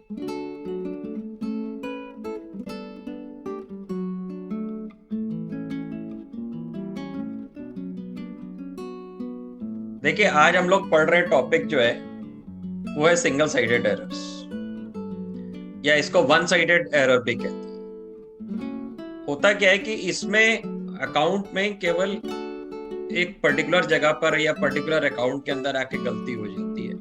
देखिए, आज हम लोग पढ़ रहे टॉपिक जो है वो है सिंगल साइडेड एरर्स, या इसको वन साइडेड एरर भी कहते हैं। होता क्या है कि इसमें अकाउंट में केवल एक पर्टिकुलर जगह पर या पर्टिकुलर अकाउंट के अंदर आके गलती हो जाती है।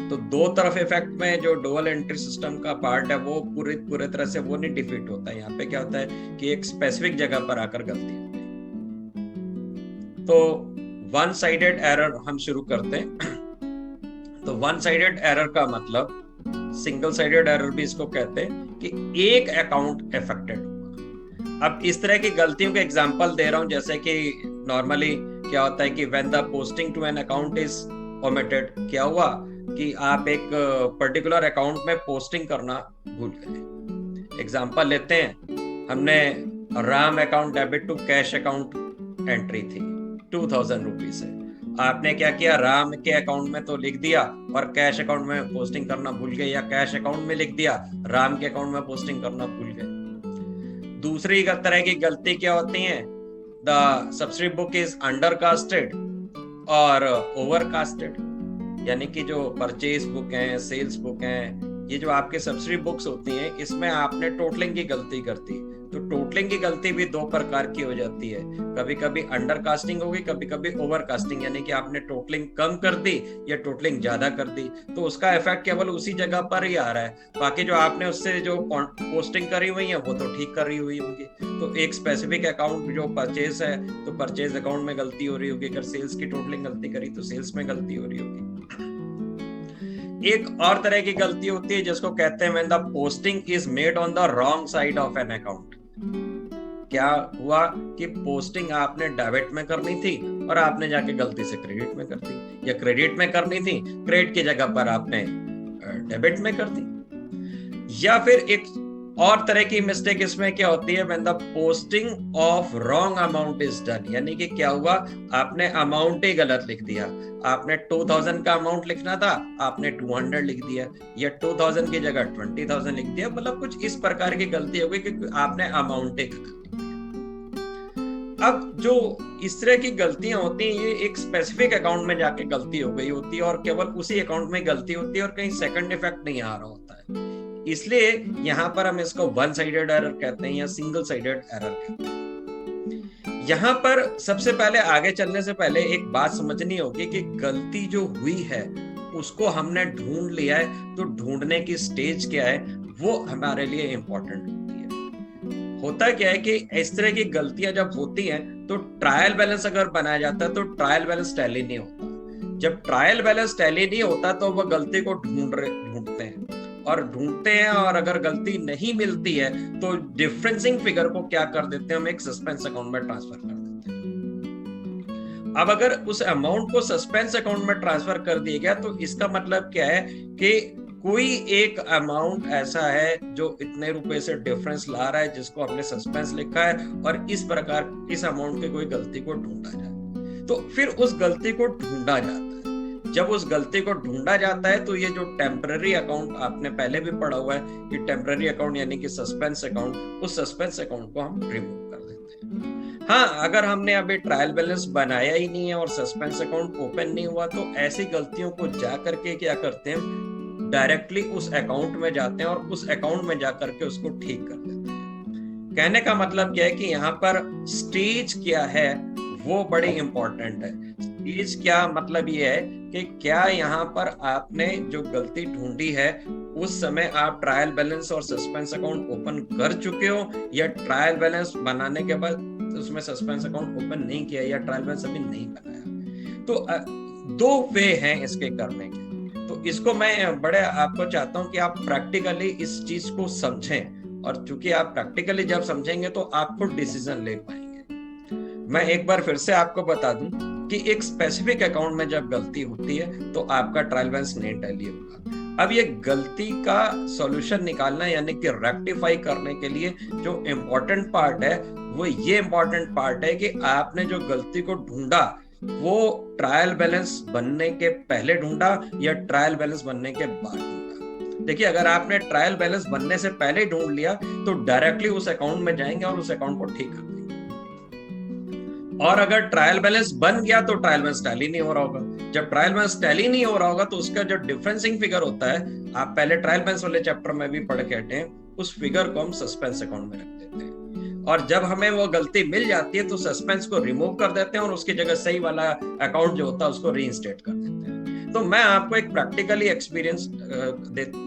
तो दो तरफ इफेक्ट में जो डुअल एंट्री सिस्टम का पार्ट है वो पूरी पूरे तरह से वो नहीं डिफीट होता है। यहाँ पे क्या होता है कि एक स्पेसिफिक जगह पर आकर गलती होती है। तो वन साइडेड एरर हम शुरू करते हैं। तो वन साइडेड एरर का मतलब, सिंगल साइडेड एरर भी इसको कहते हैं, कि एक अकाउंट अफेक्टेड हुआ। अब इस तरह की गलतियों के एग्जांपल दे रहा हूं, जैसे कि नॉर्मली क्या होता है कि when the posting to an account is omitted, क्या हुआ कि आप एक पर्टिकुलर अकाउंट में पोस्टिंग करना भूल गए। एग्जांपल लेते हैं, हमने Ram account debit to cash account entry थी 2000 रुपीज है। आपने क्या किया, राम के अकाउंट में तो लिख दिया और कैश अकाउंट में पोस्टिंग करना भूल गए, या कैश अकाउंट में लिख दिया, राम के अकाउंट में पोस्टिंग करना भूल गए। दूसरी तरह की गलती क्या होती है, the subsidy book is undercasted और ओवरकास्टेड, यानी कि जो परचेज बुक है, सेल्स बुक है, ये जो आपके सब्सिडी बुक्स होती हैं, इसमें आपने टोटलिंग की गलती कर दी। तो टोटलिंग की गलती भी दो प्रकार की हो जाती है, कभी कभी अंडर कास्टिंग होगी, कभी कभी ओवर कास्टिंग, यानी कि आपने टोटलिंग कम कर दी या टोटलिंग ज्यादा कर दी। तो उसका इफेक्ट केवल उसी जगह पर ही आ रहा है, बाकी जो आपने उससे जो पोस्टिंग करी हुई है वो तो ठीक कर रही हुई होंगी। तो एक स्पेसिफिक अकाउंट जो परचेज है तो परचेज अकाउंट में गलती हो रही होगी, अगर सेल्स की टोटलिंग गलती करी तो सेल्स में गलती हो रही होगी। एक और तरह की गलती होती है जिसको कहते हैं when the posting is made on the wrong side of an account. क्या हुआ कि पोस्टिंग आपने डेबिट में करनी थी और आपने जाके गलती से क्रेडिट में कर दी, या क्रेडिट में करनी थी, क्रेडिट की जगह पर आपने डेबिट में कर दी। या फिर एक और तरह की मिस्टेक इसमें क्या होती है, when the posting of wrong amount is done, यानी कि क्या हुआ, आपने अमाउंट ही गलत लिख दिया। आपने 2000 का अमाउंट लिखना था, आपने 200 लिख दिया, या 2000 की जगह 20,000 लिख दिया। मतलब कुछ इस प्रकार की गलती हो गई कि आपने अमाउंट ही गलत लिख दिया। अब जो इस तरह की गलतियां होती हैं, ये एक स्पेसिफिक अकाउंट में जाके गलती हो गई होती है और केवल उसी अकाउंट में गलती होती है और कहीं सेकंड इफेक्ट नहीं आ रहा होता है। इसलिए यहां पर हम इसको वन साइडेड एरर कहते हैं या सिंगल साइडेड एरर कहते हैं। यहां पर सबसे पहले आगे चलने से पहले एक बात समझनी होगी कि गलती जो हुई है उसको हमने ढूंढ लिया है, तो ढूंढने की स्टेज क्या है वो हमारे लिए इंपॉर्टेंट होती है। होता क्या है कि इस तरह की गलतियां जब होती हैं तो ट्रायल बैलेंस अगर बनाया जाता है तो ट्रायल बैलेंस टैली नहीं होता। जब ट्रायल बैलेंस टैली नहीं होता तो वह गलती को ढूंढते हैं और अगर गलती नहीं मिलती है तो डिफरेंसिंग फिगर को क्या कर देते हैं, हम एक सस्पेंस अकाउंट में ट्रांसफर कर देते हैं। अब अगर उस अमाउंट को सस्पेंस अकाउंट में ट्रांसफर कर दिया गया तो इसका मतलब क्या है कि कोई एक अमाउंट ऐसा है जो इतने रुपए से डिफरेंस ला रहा है जिसको हमने सस्पेंस लिखा है, और इस प्रकार इस अमाउंट की कोई गलती को ढूंढा जाए। तो फिर उस गलती को ढूंढा जाता है। जब उस गलती को ढूंढा जाता है तो ये जो टेम्पररी अकाउंट आपने पहले भी पढ़ा हुआ है कि टेम्पररी अकाउंट यानी कि सस्पेंस अकाउंट, उस सस्पेंस अकाउंट को हम रिमूव कर देते हैं। हाँ, अगर हमने अभी ट्रायल बैलेंस बनाया ही नहीं है और सस्पेंस अकाउंट ओपन नहीं हुआ तो ऐसी गलतियों को जा करके क्या करते हैं, डायरेक्टली उस अकाउंट में जाते हैं और उस अकाउंट में जाकर के उसको ठीक कर देते हैं। कहने का मतलब क्या है कि यहाँ पर स्टेज क्या है वो बड़ी इंपॉर्टेंट है। स्टेज क्या मतलब ये है कि क्या यहाँ पर आपने जो गलती ढूंढी है उस समय आप ट्रायल बैलेंस और सस्पेंस अकाउंट ओपन कर चुके हो, या ट्रायल बैलेंस बनाने के बाद उसमें सस्पेंस अकाउंट ओपन नहीं किया, या ट्रायल बैलेंस अभी नहीं बनाया। तो दो वे हैं इसके करने के। तो इसको मैं बड़े आपको चाहता हूं कि आप प्रैक्टिकली इस चीज को समझें, और चूंकि आप प्रैक्टिकली जब समझेंगे तो आप खुद डिसीजन ले पाएंगे। मैं एक बार फिर से आपको बता दूं कि एक स्पेसिफिक अकाउंट में जब गलती होती है तो आपका ट्रायल बैलेंस नहीं टैली होगा। अब ये गलती का सॉल्यूशन निकालना यानी कि रेक्टिफाई करने के लिए जो इम्पोर्टेंट पार्ट है वो ये इम्पोर्टेंट पार्ट है कि आपने जो गलती को ढूंढा वो ट्रायल बैलेंस बनने के पहले ढूंढा या ट्रायल बैलेंस बनने के बाद ढूंढा। देखिए अगर आपने ट्रायल बैलेंस बनने से पहले ही ढूंढ लिया तो डायरेक्टली उस अकाउंट में जाएंगे और उस अकाउंट को ठीक कर देंगे। और अगर ट्रायल बैलेंस बन गया तो ट्रायल बैलेंस टैली नहीं हो रहा होगा। जब ट्रायल बैलेंस टैली नहीं हो रहा होगा तो उसका जो डिफरेंसिंग फिगर होता है, आप पहले ट्रायल बैलेंस वाले चैप्टर में भी पढ़ के हटे हैं, उस फिगर को हम सस्पेंस अकाउंट में रख देते हैं। और जब हमें वो गलती मिल जाती है तो सस्पेंस को रिमूव कर देते हैं और उसकी जगह सही वाला अकाउंट जो होता है उसको रीइंस्टेट कर देते हैं। तो मैं आपको एक प्रैक्टिकली एक्सपीरियंस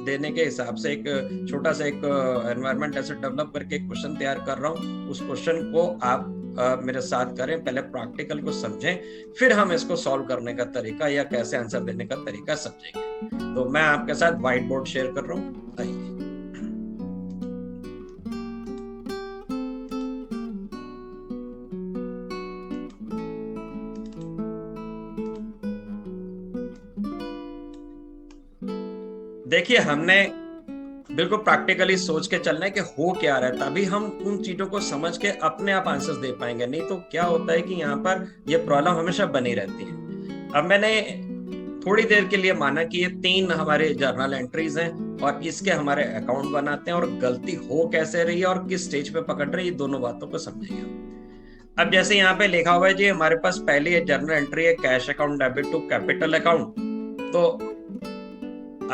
देने के हिसाब से एक छोटा सा एक एनवायरनमेंट ऐसे डेवलप करके एक क्वेश्चन तैयार कर रहा हूँ। उस क्वेश्चन को आप मेरे साथ करें, पहले प्रैक्टिकल को समझें, फिर हम इसको सॉल्व करने का तरीका या कैसे आंसर देने का तरीका समझेंगे। तो मैं आपके साथ व्हाइट बोर्ड शेयर कर रहा हूँ, आइए। देखिए हमने बिल्कुल प्रैक्टिकली सोच के चलना है कि हो क्या रहा है, तभी हम उन चीजों को समझ के अपने आप आंसर्स दे पाएंगे। नहीं तो क्या होता है कि यहाँ पर ये प्रॉब्लम हमेशा बनी रहती है। अब मैंने थोड़ी देर के लिए माना कि ये 3 हमारे जर्नल एंट्रीज हैं और इसके हमारे अकाउंट बनाते हैं, और गलती हो कैसे रही है और किस स्टेज पे पकड़ रही है, ये दोनों बातों को समझेंगे। अब जैसे यहाँ पे लिखा हुआ है जी, हमारे पास पहली जर्नल एंट्री है cash account debit to capital account. तो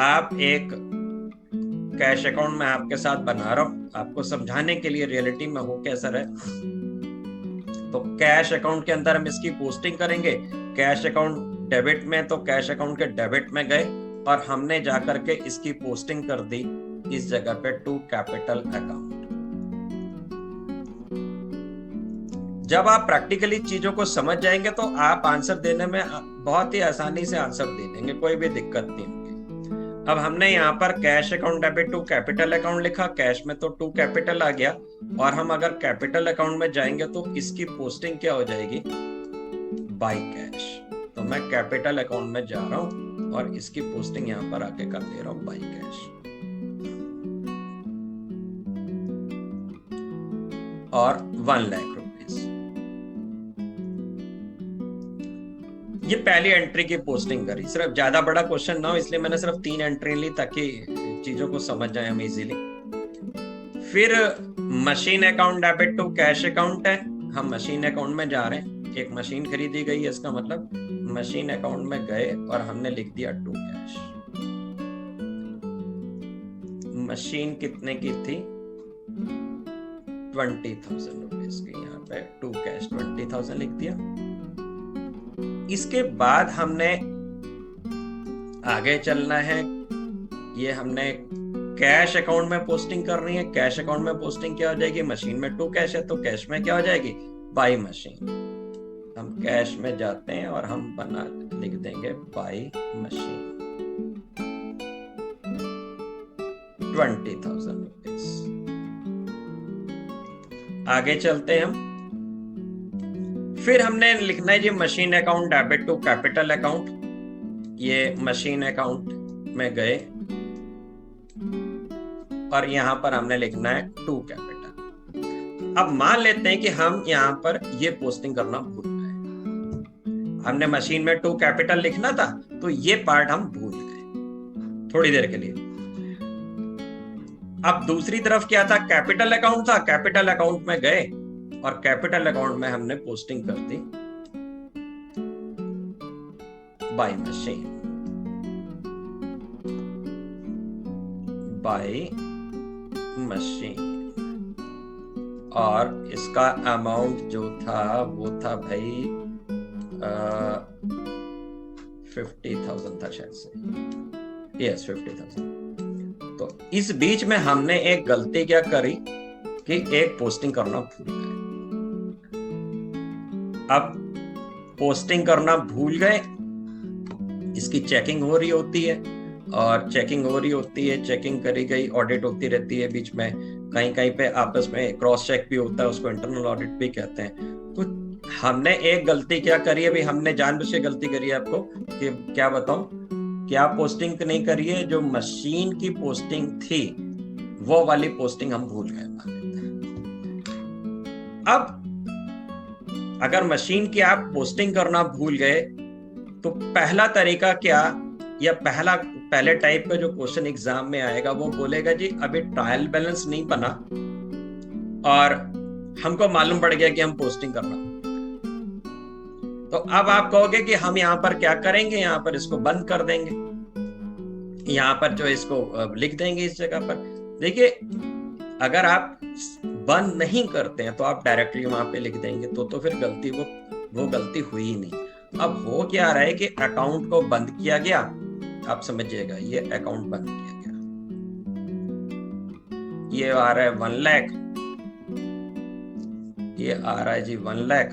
आप एक कैश अकाउंट में आपके साथ बना रहा हूं आपको समझाने के लिए रियलिटी में हो कैसा रहे। तो कैश अकाउंट के अंदर हम इसकी पोस्टिंग करेंगे। कैश अकाउंट डेबिट में, तो कैश अकाउंट के डेबिट में गए और हमने जाकर के इसकी पोस्टिंग कर दी इस जगह पे टू कैपिटल अकाउंट। जब आप प्रैक्टिकली चीजों को समझ जाएंगे तो आप आंसर देने में बहुत ही आसानी से आंसर दे देंगे, कोई भी दिक्कत नहीं होगी। अब हमने यहाँ पर cash account debit to capital account लिखा, कैश में तो टू कैपिटल आ गया, और हम अगर कैपिटल अकाउंट में जाएंगे तो इसकी poosting क्या हो जाएगी, बाय कैश। तो मैं कैपिटल अकाउंट में जा रहा हूं और इसकी पोस्टिंग यहाँ पर आके कर दे रहा हूं बाय कैश, और 1 लाख रुपीस। ये पहली एंट्री की पोस्टिंग करी। सिर्फ ज्यादा बड़ा क्वेश्चन ना हो इसलिए मैंने सिर्फ 3 एंट्री ली ताकि चीजों को समझ जाए हम इजीली। फिर machine account debit to cash account है, हम मशीन अकाउंट में जा रहे हैं। एक मशीन खरीदी गई है, इसका मतलब मशीन अकाउंट में गए और हमने लिख दिया टू कैश। मशीन कितने की थी, 20,000 रुपीज की, यहाँ पे टू कैश 20,000 लिख दिया। इसके बाद हमने आगे चलना है, ये हमने कैश अकाउंट में पोस्टिंग करनी है। कैश अकाउंट में पोस्टिंग क्या हो जाएगी, मशीन में टू कैश है तो कैश में क्या हो जाएगी, बाय मशीन। हम कैश में जाते हैं और हम बना लिख देंगे बाय मशीन 20,000 रुपीज। आगे चलते हैं हम। फिर हमने लिखना है जी machine account debit to capital account. ये मशीन अकाउंट में गए और यहां पर हमने लिखना है टू कैपिटल। अब मान लेते हैं कि हम यहां पर ये पोस्टिंग करना भूल गए। हमने मशीन में टू कैपिटल लिखना था तो ये पार्ट हम भूल गए थोड़ी देर के लिए। अब दूसरी तरफ क्या था, कैपिटल अकाउंट था। कैपिटल अकाउंट में गए और कैपिटल अकाउंट में हमने पोस्टिंग कर दी बाय मशीन, बाय मशीन। और इसका अमाउंट जो था वो था भाई 50,000 था शायद से, यस 50,000। तो इस बीच में हमने एक गलती क्या करी कि एक पोस्टिंग करना भूल गए। अब पोस्टिंग करना भूल गए, इसकी चेकिंग हो रही होती है और चेकिंग हो रही होती है, चेकिंग करी गई, ऑडिट होती रहती है बीच में, कहीं कहीं पे आपस में क्रॉस चेक भी होता है, उसको इंटरनल ऑडिट भी कहते हैं। तो हमने एक गलती क्या करी है, अभी हमने जानबूझ के गलती करी है आपको कि क्या बताऊं, क्या पोस्टिंग नहीं करी है, जो मशीन की पोस्टिंग थी वो वाली पोस्टिंग हम भूल गए। अब अगर मशीन की आप पोस्टिंग करना भूल गए तो पहला तरीका क्या, या पहले टाइप का जो क्वेश्चन एग्जाम में आएगा वो बोलेगा जी अभी ट्रायल बैलेंस नहीं बना और हमको मालूम पड़ गया कि हम पोस्टिंग करना, तो अब आप कहोगे कि हम यहाँ पर क्या करेंगे, यहाँ पर इसको बंद कर देंगे, यहाँ पर जो इसको लिख देंगे इस जगह पर। देखिए अगर आप बंद नहीं करते हैं तो आप डायरेक्टली वहां पे लिख देंगे तो फिर गलती वो गलती हुई ही नहीं। अब हो क्या रहा है कि अकाउंट को बंद किया गया, आप समझिएगा ये अकाउंट बंद किया गया, ये आ रहा है 1 लाख, ये आ रहा है जी 1 लाख,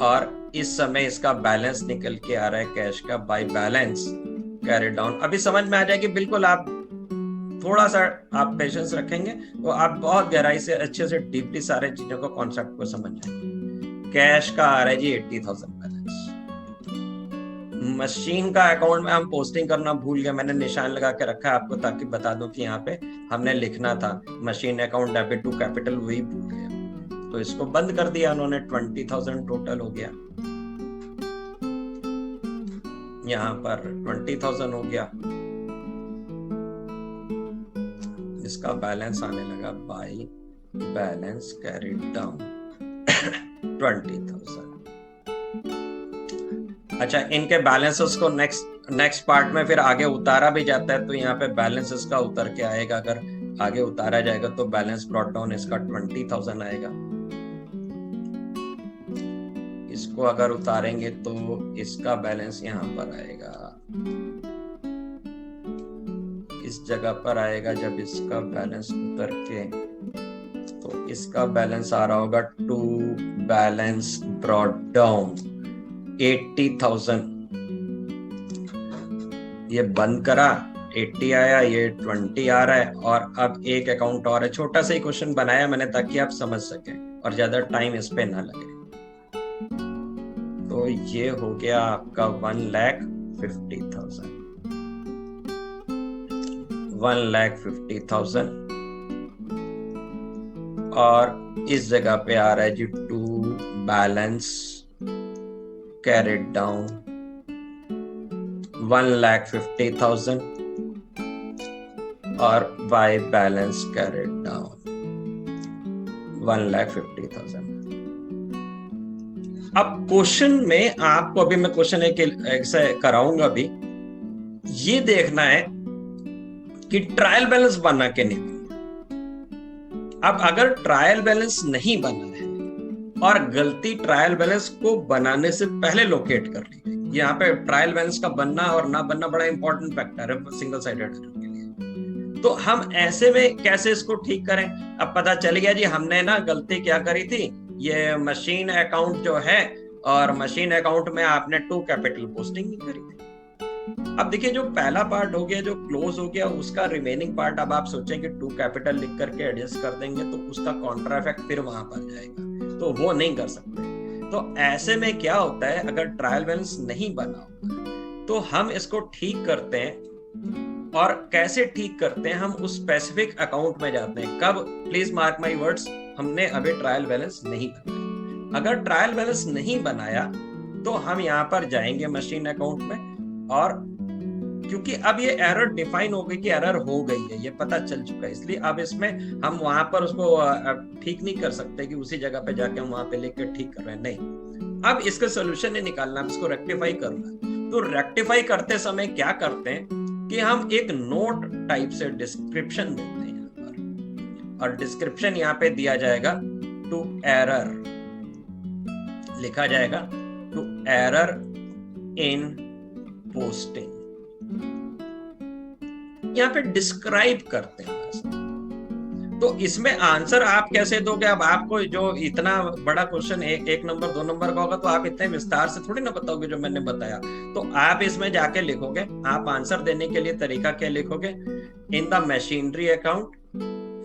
और इस समय इसका बैलेंस निकल के आ रहा है कैश का बाय बैलेंस कैरी डाउन। अभी समझ में आ जाएगी बिल्कुल, आप थोड़ा सा आप पेशेंस रखेंगे तो आप बहुत गहराई से अच्छे से डीपली सारे चीजों को कॉन्सेप्ट को समझ जाएंगे। कैश का आ रहा है जी 80,000 बैलेंस। मशीन का अकाउंट में हम पोस्टिंग करना भूल गए, मैंने निशान लगा के रखा है आपको ताकि बता दूं कि यहाँ पे हमने लिखना था machine account debit to capital, वही भूल गए तो इसको बंद कर दिया उन्होंने। 20,000 टोटल हो गया, यहाँ पर 20,000 हो गया, इसका बैलेंस आने लगा बाय बैलेंस कैरीड डाउन 20,000। अच्छा, इनके बैलेंसेस को नेक्स्ट पार्ट में फिर आगे उतारा भी जाता है तो यहाँ पे बैलेंसेस का उतर के आएगा, अगर आगे उतारा जाएगा तो बैलेंस ब्रॉट डाउन इसका 20,000 आएगा। इसको अगर उतारेंगे तो इसका बैलेंस यहाँ पर आएगा, इस जगह पर आएगा। जब इसका बैलेंस उतर के तो इसका बैलेंस आ रहा होगा टू बैलेंस ब्रॉट डाउन 80,000। ये बंद करा 80 आया, ये 20 आ रहा है, और अब एक अकाउंट और है। छोटा सा ही क्वेश्चन बनाया मैंने ताकि आप समझ सकें और ज्यादा टाइम इस पे ना लगे। तो ये हो गया आपका 1,50,000, 1,50,000, और इस जगह पे आ रहा है जी टू बैलेंस कैरिड डाउन 1,50,000 और बाय बैलेंस कैरिड डाउन 1,50,000। अब क्वेश्चन में आपको, अभी मैं क्वेश्चन एक से कराऊंगा भी, ये देखना है कि ट्रायल बैलेंस बना के नहीं। अब अगर ट्रायल बैलेंस नहीं बना है और गलती ट्रायल बैलेंस को बनाने से पहले लोकेट कर ली गई, यहाँ पे ट्रायल बैलेंस का बनना और ना बनना बड़ा इंपॉर्टेंट फैक्टर है सिंगल साइडेड एरर के लिए। तो हम ऐसे में कैसे इसको ठीक करें? अब पता चल गया जी हमने ना गलती क्या करी थी, ये मशीन अकाउंट जो है और मशीन अकाउंट में आपने टू कैपिटल पोस्टिंग नहीं करी थी। अब देखिए जो पहला पार्ट हो गया, जो क्लोज हो गया, उसका रिमेनिंग पार्ट अब आप सोचें कि टू कैपिटल लिख करके एडजस्ट कर देंगे तो उसका काउंटर इफेक्ट फिर वहां पर जाएगा, तो वो नहीं कर सकते। तो ऐसे में क्या होता है, अगर ट्रायल बैलेंस नहीं बना होगा तो हम इसको ठीक करते हैं। और कैसे ठीक करते हैं? हम उस स्पेसिफिक अकाउंट में जाते हैं। कब? प्लीज मार्क माय वर्ड्स, हमने अभी ट्रायल बैलेंस नहीं बनाया। अगर ट्रायल बैलेंस नहीं बनाया तो हम यहाँ पर जाएंगे मशीन अकाउंट में, और क्योंकि अब ये एरर डिफाइन हो गई कि एरर हो गई है, ये पता चल चुका है, इसलिए अब इसमें हम वहां पर उसको ठीक नहीं कर सकते कि उसी जगह पे जाके हम वहां पे लेकर ठीक कर रहे हैं, नहीं। अब इसका सोल्यूशन नहीं निकालना, अब इसको रेक्टिफाई करना। तो रेक्टिफाई करते समय क्या करते हैं कि हम एक नोट टाइप से डिस्क्रिप्शन देते हैं यहाँ पर, और डिस्क्रिप्शन यहाँ पे दिया जाएगा टू एरर, लिखा जाएगा टू एरर इन पोस्टिंग, यहाँ पे डिस्क्राइब करते हैं। तो इसमें आंसर आप कैसे दोगे? अब आपको जो इतना बड़ा क्वेश्चन एक नंबर 2 नंबर का होगा तो आप इतने विस्तार से थोड़ी ना बताओगे जो मैंने बताया। तो आप इसमें जाके लिखोगे, आप आंसर देने के लिए तरीका क्या लिखोगे? In the machinery account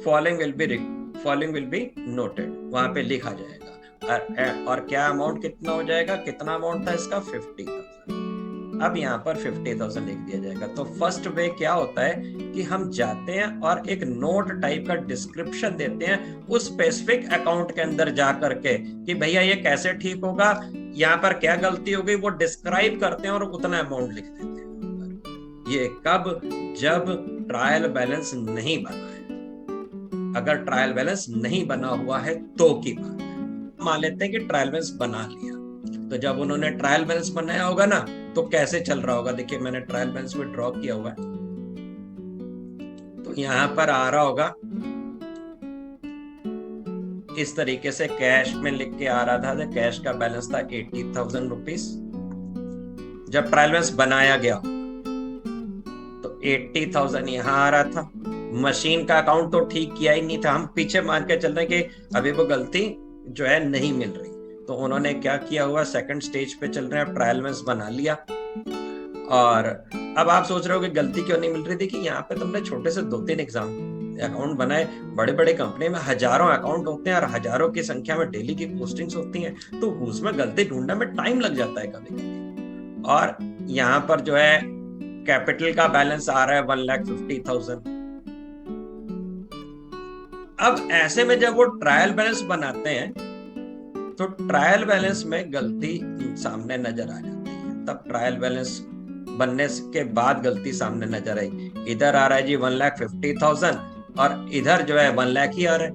following will be noted, वहां पे लिखा जाएगा। और क्या अमाउंट कितना हो जाएगा? कितना अमाउंट था इसका? 50,000। अब यहाँ पर 50,000 लिख दिया जाएगा। तो फर्स्ट वे क्या होता है कि हम जाते हैं और एक नोट टाइप का डिस्क्रिप्शन देते हैं उस स्पेसिफिक अकाउंट के अंदर जा करके कि भैया ये कैसे ठीक होगा, यहाँ पर क्या गलती हो गई, वो डिस्क्राइब करते हैं और उतना अमाउंट लिख देते हैं। ये कब? जब ट्रायल बैलेंस नहीं बना है। अगर ट्रायल बैलेंस नहीं बना हुआ है तो की बात है। मान लेते हैं कि ट्रायल बैलेंस बना लिया, तो जब उन्होंने ट्रायल बैलेंस बनाया होगा ना, तो कैसे चल रहा होगा? देखिए मैंने ट्रायल बैलेंस में ड्रॉ किया हुआ है, तो यहां पर आ रहा होगा इस तरीके से, कैश में लिख के आ रहा था, तो कैश का बैलेंस था 80,000 रुपीज जब ट्रायल बैलेंस बनाया गया, तो 80,000 यहां आ रहा था। मशीन का अकाउंट तो ठीक किया ही नहीं था, हम पीछे मान के चल रहे कि अभी वो गलती जो है नहीं मिल रही, तो उन्होंने क्या किया हुआ, सेकंड स्टेज पे चल रहे हैं, ट्रायल बैलेंस बना लिया। और अब आप सोच रहे हो कि गलती क्यों नहीं मिल रही? देखिए यहाँ पे तुमने छोटे से 2-3 एग्जाम अकाउंट बनाए, बड़े बड़े कंपनी में हजारों अकाउंट होते हैं और हजारों की संख्या में डेली की पोस्टिंग्स होती हैं, तो उसमें गलती ढूंढने में टाइम लग जाता है कभी कभी। और यहाँ पर जो है कैपिटल का बैलेंस आ रहा है 1,50,000। अब ऐसे में जब वो ट्रायल बैलेंस बनाते हैं, तो ट्रायल बैलेंस में गलती सामने नजर आ जाती है। तब ट्रायल बैलेंस बनने के बाद गलती सामने नजर आई, इधर आ रहा है जी 1,50,000 और इधर जो है 1 लाख ही आ रहा है।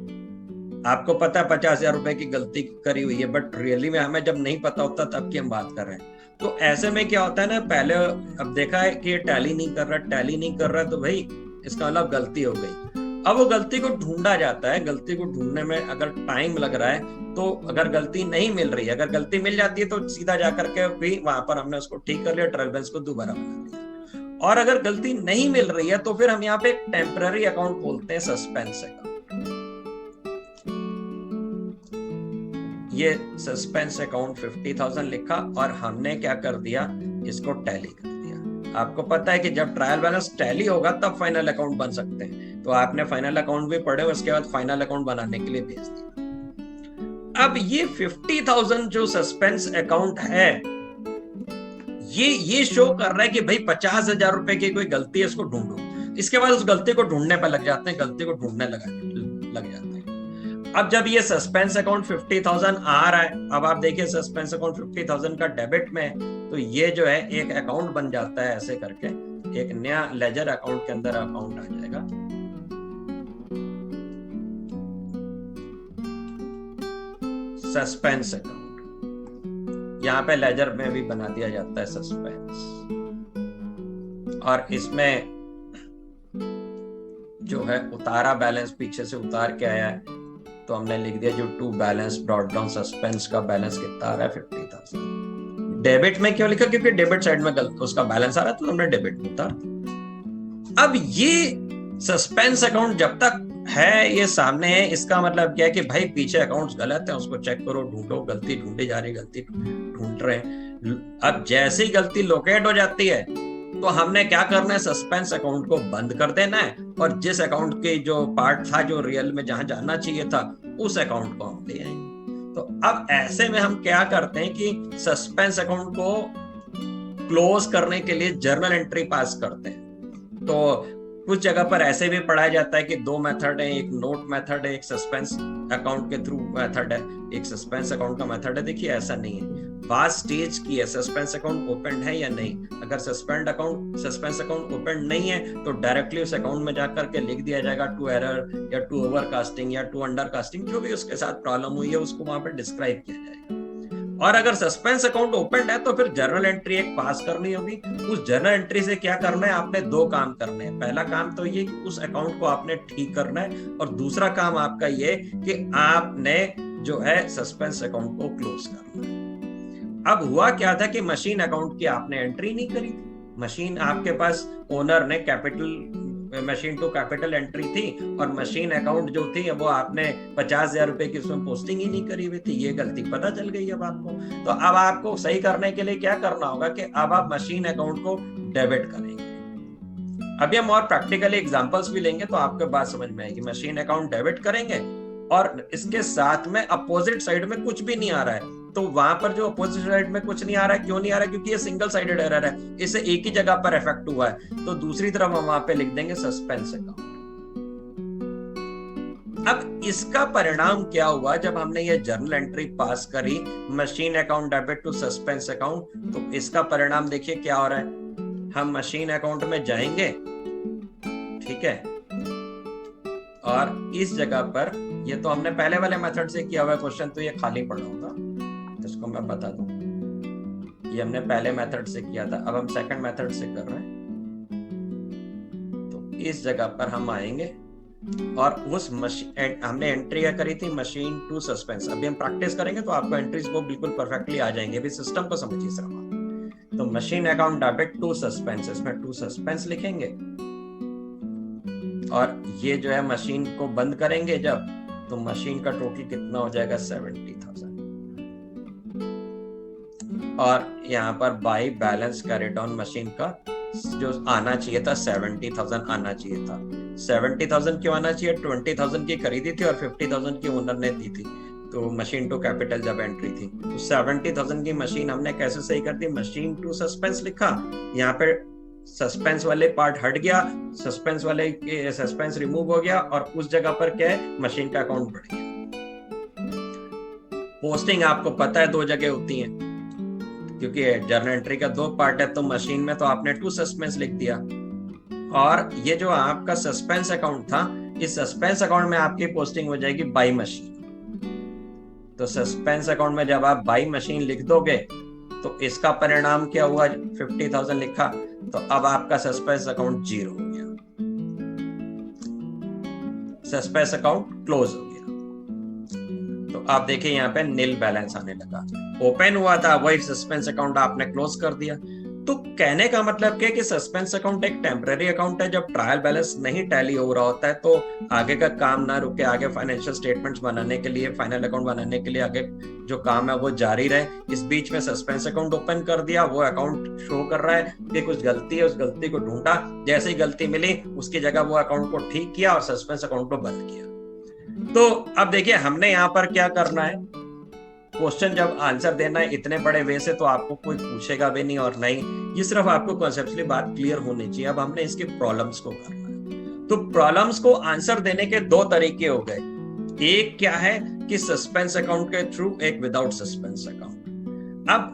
आपको पता है 50,000 रुपए की गलती करी हुई है, बट रियली में हमें जब नहीं पता होता तब की हम बात कर रहे हैं। तो ऐसे में क्या होता है ना, पहले अब देखा है कि ये टैली नहीं कर रहा, तो भाई इसका मतलब गलती हो गई। अब वो गलती को ढूंढा जाता है, गलती को ढूंढने में अगर टाइम लग रहा है, तो अगर गलती नहीं मिल रही है, अगर गलती मिल जाती है तो सीधा जाकर के भी वहां पर हमने उसको ठीक कर लिया, ट्रायल बैलेंस को दोबारा बना दिया। और अगर गलती नहीं मिल रही है तो फिर हम यहाँ पे एक टेम्पररी अकाउंट बोलते हैं, सस्पेंस अकाउंट। ये सस्पेंस अकाउंट 50,000 लिखा और हमने क्या कर दिया, इसको टैली कर दिया। आपको पता है कि जब ट्रायल बैलेंस टैली होगा तब फाइनल अकाउंट बन सकते हैं, तो आपने फाइनल अकाउंट भी पढ़े, उसके बाद फाइनल अकाउंट बनाने के लिए भेज दिया। अब ये 50,000 जो सस्पेंस अकाउंट है, ये शो कर रहा है कि भाई 50,000 रुपए की कोई गलती है, इसको ढूंढो। इसके बाद उस गलती को ढूंढने पर लग जाते हैं, गलती को ढूंढने लग जाते हैं। अब जब ये सस्पेंस अकाउंट 50,000 आ रहा है, अब आप देखिए सस्पेंस अकाउंट 50,000 का डेबिट में, तो ये जो है एक अकाउंट बन जाता है, ऐसे करके एक नया लेजर अकाउंट के अंदर अकाउंट आ जाएगा। सस्पेंस अकाउंट यहाँ पे लेजर में भी बना दिया जाता है सस्पेंस, और इसमें जो है उतारा बैलेंस पीछे से उतार के आया है, तो हमने लिख दिया जो to balance brought down suspense का बैलेंस कितना आ रहा है, 50,000। डेबिट में क्यों लिखा? क्योंकि डेबिट साइड में गलत उसका बैलेंस आ रहा है, तो हमने डेबिट में उतार। अब ये सस्पेंस अकाउंट जब तक है, ये सामने है, इसका मतलब क्या है कि भाई पीछे अकाउंट्स गलत है, उसको चेक करो, ढूंढो, गलती ढूंढी जा रही, गलती ढूंढ रहे हैं। अब जैसे ही गलती लोकेट हो जाती है, तो हमने क्या करना है, सस्पेंस अकाउंट को बंद कर देना है, और जिस अकाउंट के जो पार्ट था, जो रियल में जहां जाना चाहिए था, उस अकाउंट को हम ले आएंगे। तो अब ऐसे में हम क्या करते हैं कि सस्पेंस अकाउंट को क्लोज करने के लिए जर्नल एंट्री पास करते हैं। तो कुछ जगह पर ऐसे भी पढ़ाया जाता है कि 2 मेथड है, एक नोट मेथड है, एक सस्पेंस अकाउंट के थ्रू मेथड है, एक सस्पेंस अकाउंट का मेथड है। देखिए ऐसा नहीं है, बात स्टेज की है, सस्पेंस अकाउंट ओपन है या नहीं। अगर सस्पेंस अकाउंट ओपन नहीं है, तो डायरेक्टली उस अकाउंट में जाकर के लिख दिया जाएगा टू एरर या टू ओवरकास्टिंग या टू अंडरकास्टिंग, जो भी उसके साथ प्रॉब्लम हुई है उसको वहां पर डिस्क्राइब किया जाएगा। और अगर सस्पेंस अकाउंट ओपन है, तो फिर जर्नल एंट्री एक पास करनी होगी। उस जर्नल एंट्री से क्या करना है, आपने 2 काम करने हैं। पहला काम तो ये कि उस अकाउंट को आपने ठीक करना है, और दूसरा काम आपका ये कि आपने जो है सस्पेंस अकाउंट को क्लोज करना है। अब हुआ क्या था कि मशीन अकाउंट की आपने एंट्री नहीं करी थी। मशीन आपके पास ओनर ने capital machine to capital entry थी, और मशीन अकाउंट जो थी वो आपने 50,000 रुपए की उसमें पोस्टिंग ही नहीं करी हुई थी। ये गलती पता चल गई अब आपको। तो अब आपको सही करने के लिए क्या करना होगा कि अब आप मशीन अकाउंट को डेबिट करेंगे। अभी हम और प्रैक्टिकली एग्जांपल्स भी लेंगे, तो आपको बात समझ में आएगी। मशीन अकाउंट डेबिट करेंगे, और इसके साथ में अपोजिट साइड में कुछ भी नहीं आ रहा है, तो वहां पर जो अपोजिट साइड में कुछ नहीं आ रहा है, क्यों नहीं आ रहा है? क्योंकि ये सिंगल साइडेड एरर है, इसे एक ही जगह पर इफेक्ट हुआ है। तो दूसरी तरफ हम वहां पे लिख देंगे सस्पेंस अकाउंट। अब इसका परिणाम क्या हुआ, जब हमने ये जर्नल एंट्री पास करी, machine account debit to suspense account, तो इसका परिणाम देखिए क्या हो रहा है। हम मशीन अकाउंट में जाएंगे, ठीक है, और इस जगह पर ये तो हमने पहले वाले मेथड से किया हुआ क्वेश्चन, तो ये खाली पड़ा होगा, इसको मैं बता दूं, ये हमने पहले मेथड से किया था, अब हम सेकंड मेथड से कर रहे हैं। तो इस जगह पर हम आएंगे और उस मशीन हमने एंट्री क्या करी थी, मशीन टू सस्पेंस। अभी हम प्रैक्टिस करेंगे तो आपको एंट्रीज वो बिल्कुल परफेक्टली आ जाएंगे, अभी सिस्टम को समझिए सिर्फ। तो machine account debit to suspense, इसमें टू सस्पेंस लिखेंगे और ये जो है मशीन को बंद करेंगे जब, तो मशीन का टोटल कितना हो जाएगा 70,000। और यहाँ पर by balance carried on machine का जो आना चाहिए था 70,000 आना चाहिए था। 70,000 क्यों आना चाहिए, 20,000 की खरीदी थी और 50,000 की ओनर ने दी थी, तो मशीन टू कैपिटल जब एंट्री थी, तो 70,000 की मशीन हमने कैसे सही कर दी, मशीन टू सस्पेंस लिखा, यहाँ पे सस्पेंस वाले पार्ट हट गया, सस्पेंस वाले सस्पेंस रिमूव हो गया और उस जगह पर क्या है, मशीन का अकाउंट बढ़ गया। पोस्टिंग आपको पता है दो जगह होती है, क्योंकि जर्नल एंट्री का दो पार्ट है, तो मशीन में तो आपने टू सस्पेंस लिख दिया, और ये जो आपका सस्पेंस अकाउंट था, इस सस्पेंस अकाउंट में आपकी पोस्टिंग हो जाएगी बाई मशीन। तो सस्पेंस अकाउंट में जब आप बाई मशीन लिख दोगे तो इसका परिणाम क्या हुआ, 50,000 लिखा, तो अब आपका सस्पेंस अकाउंट 0 हो गया, सस्पेंस अकाउंट क्लोज हो गया। तो आप देखिए यहाँ पे नील बैलेंस आने लगा, ओपन हुआ था वही सस्पेंस अकाउंट आपने क्लोज कर दिया। तो कहने का मतलब क्या है कि सस्पेंस अकाउंट एक टेम्पररी अकाउंट है, जब ट्रायल बैलेंस नहीं टैली हो रहा होता है तो आगे का काम ना रुके, आगे फाइनेंशियल स्टेटमेंट्स बनाने के लिए, फाइनल अकाउंट बनाने के लिए आगे जो काम है वो जारी रहे, इस बीच में सस्पेंस अकाउंट ओपन कर दिया, वो अकाउंट शो कर रहा है कि कुछ गलती है, उस गलती को ढूंढा, जैसे ही गलती मिली उसकी जगह वो अकाउंट को ठीक किया और सस्पेंस अकाउंट को बंद किया। तो अब देखिए हमने यहाँ पर क्या करना है, क्वेश्चन जब आंसर देना है इतने बड़े वे से तो आपको कोई पूछेगा भी नहीं, और नहीं, ये सिर्फ आपको कॉन्सेप्चुअली बात क्लियर होनी चाहिए। अब हमने इसके प्रॉब्लम्स को करना है। तो प्रॉब्लम्स को आंसर देने के दो तरीके हो गए, एक क्या है कि सस्पेंस अकाउंट के थ्रू, एक विदाउट सस्पेंस अकाउंट। अब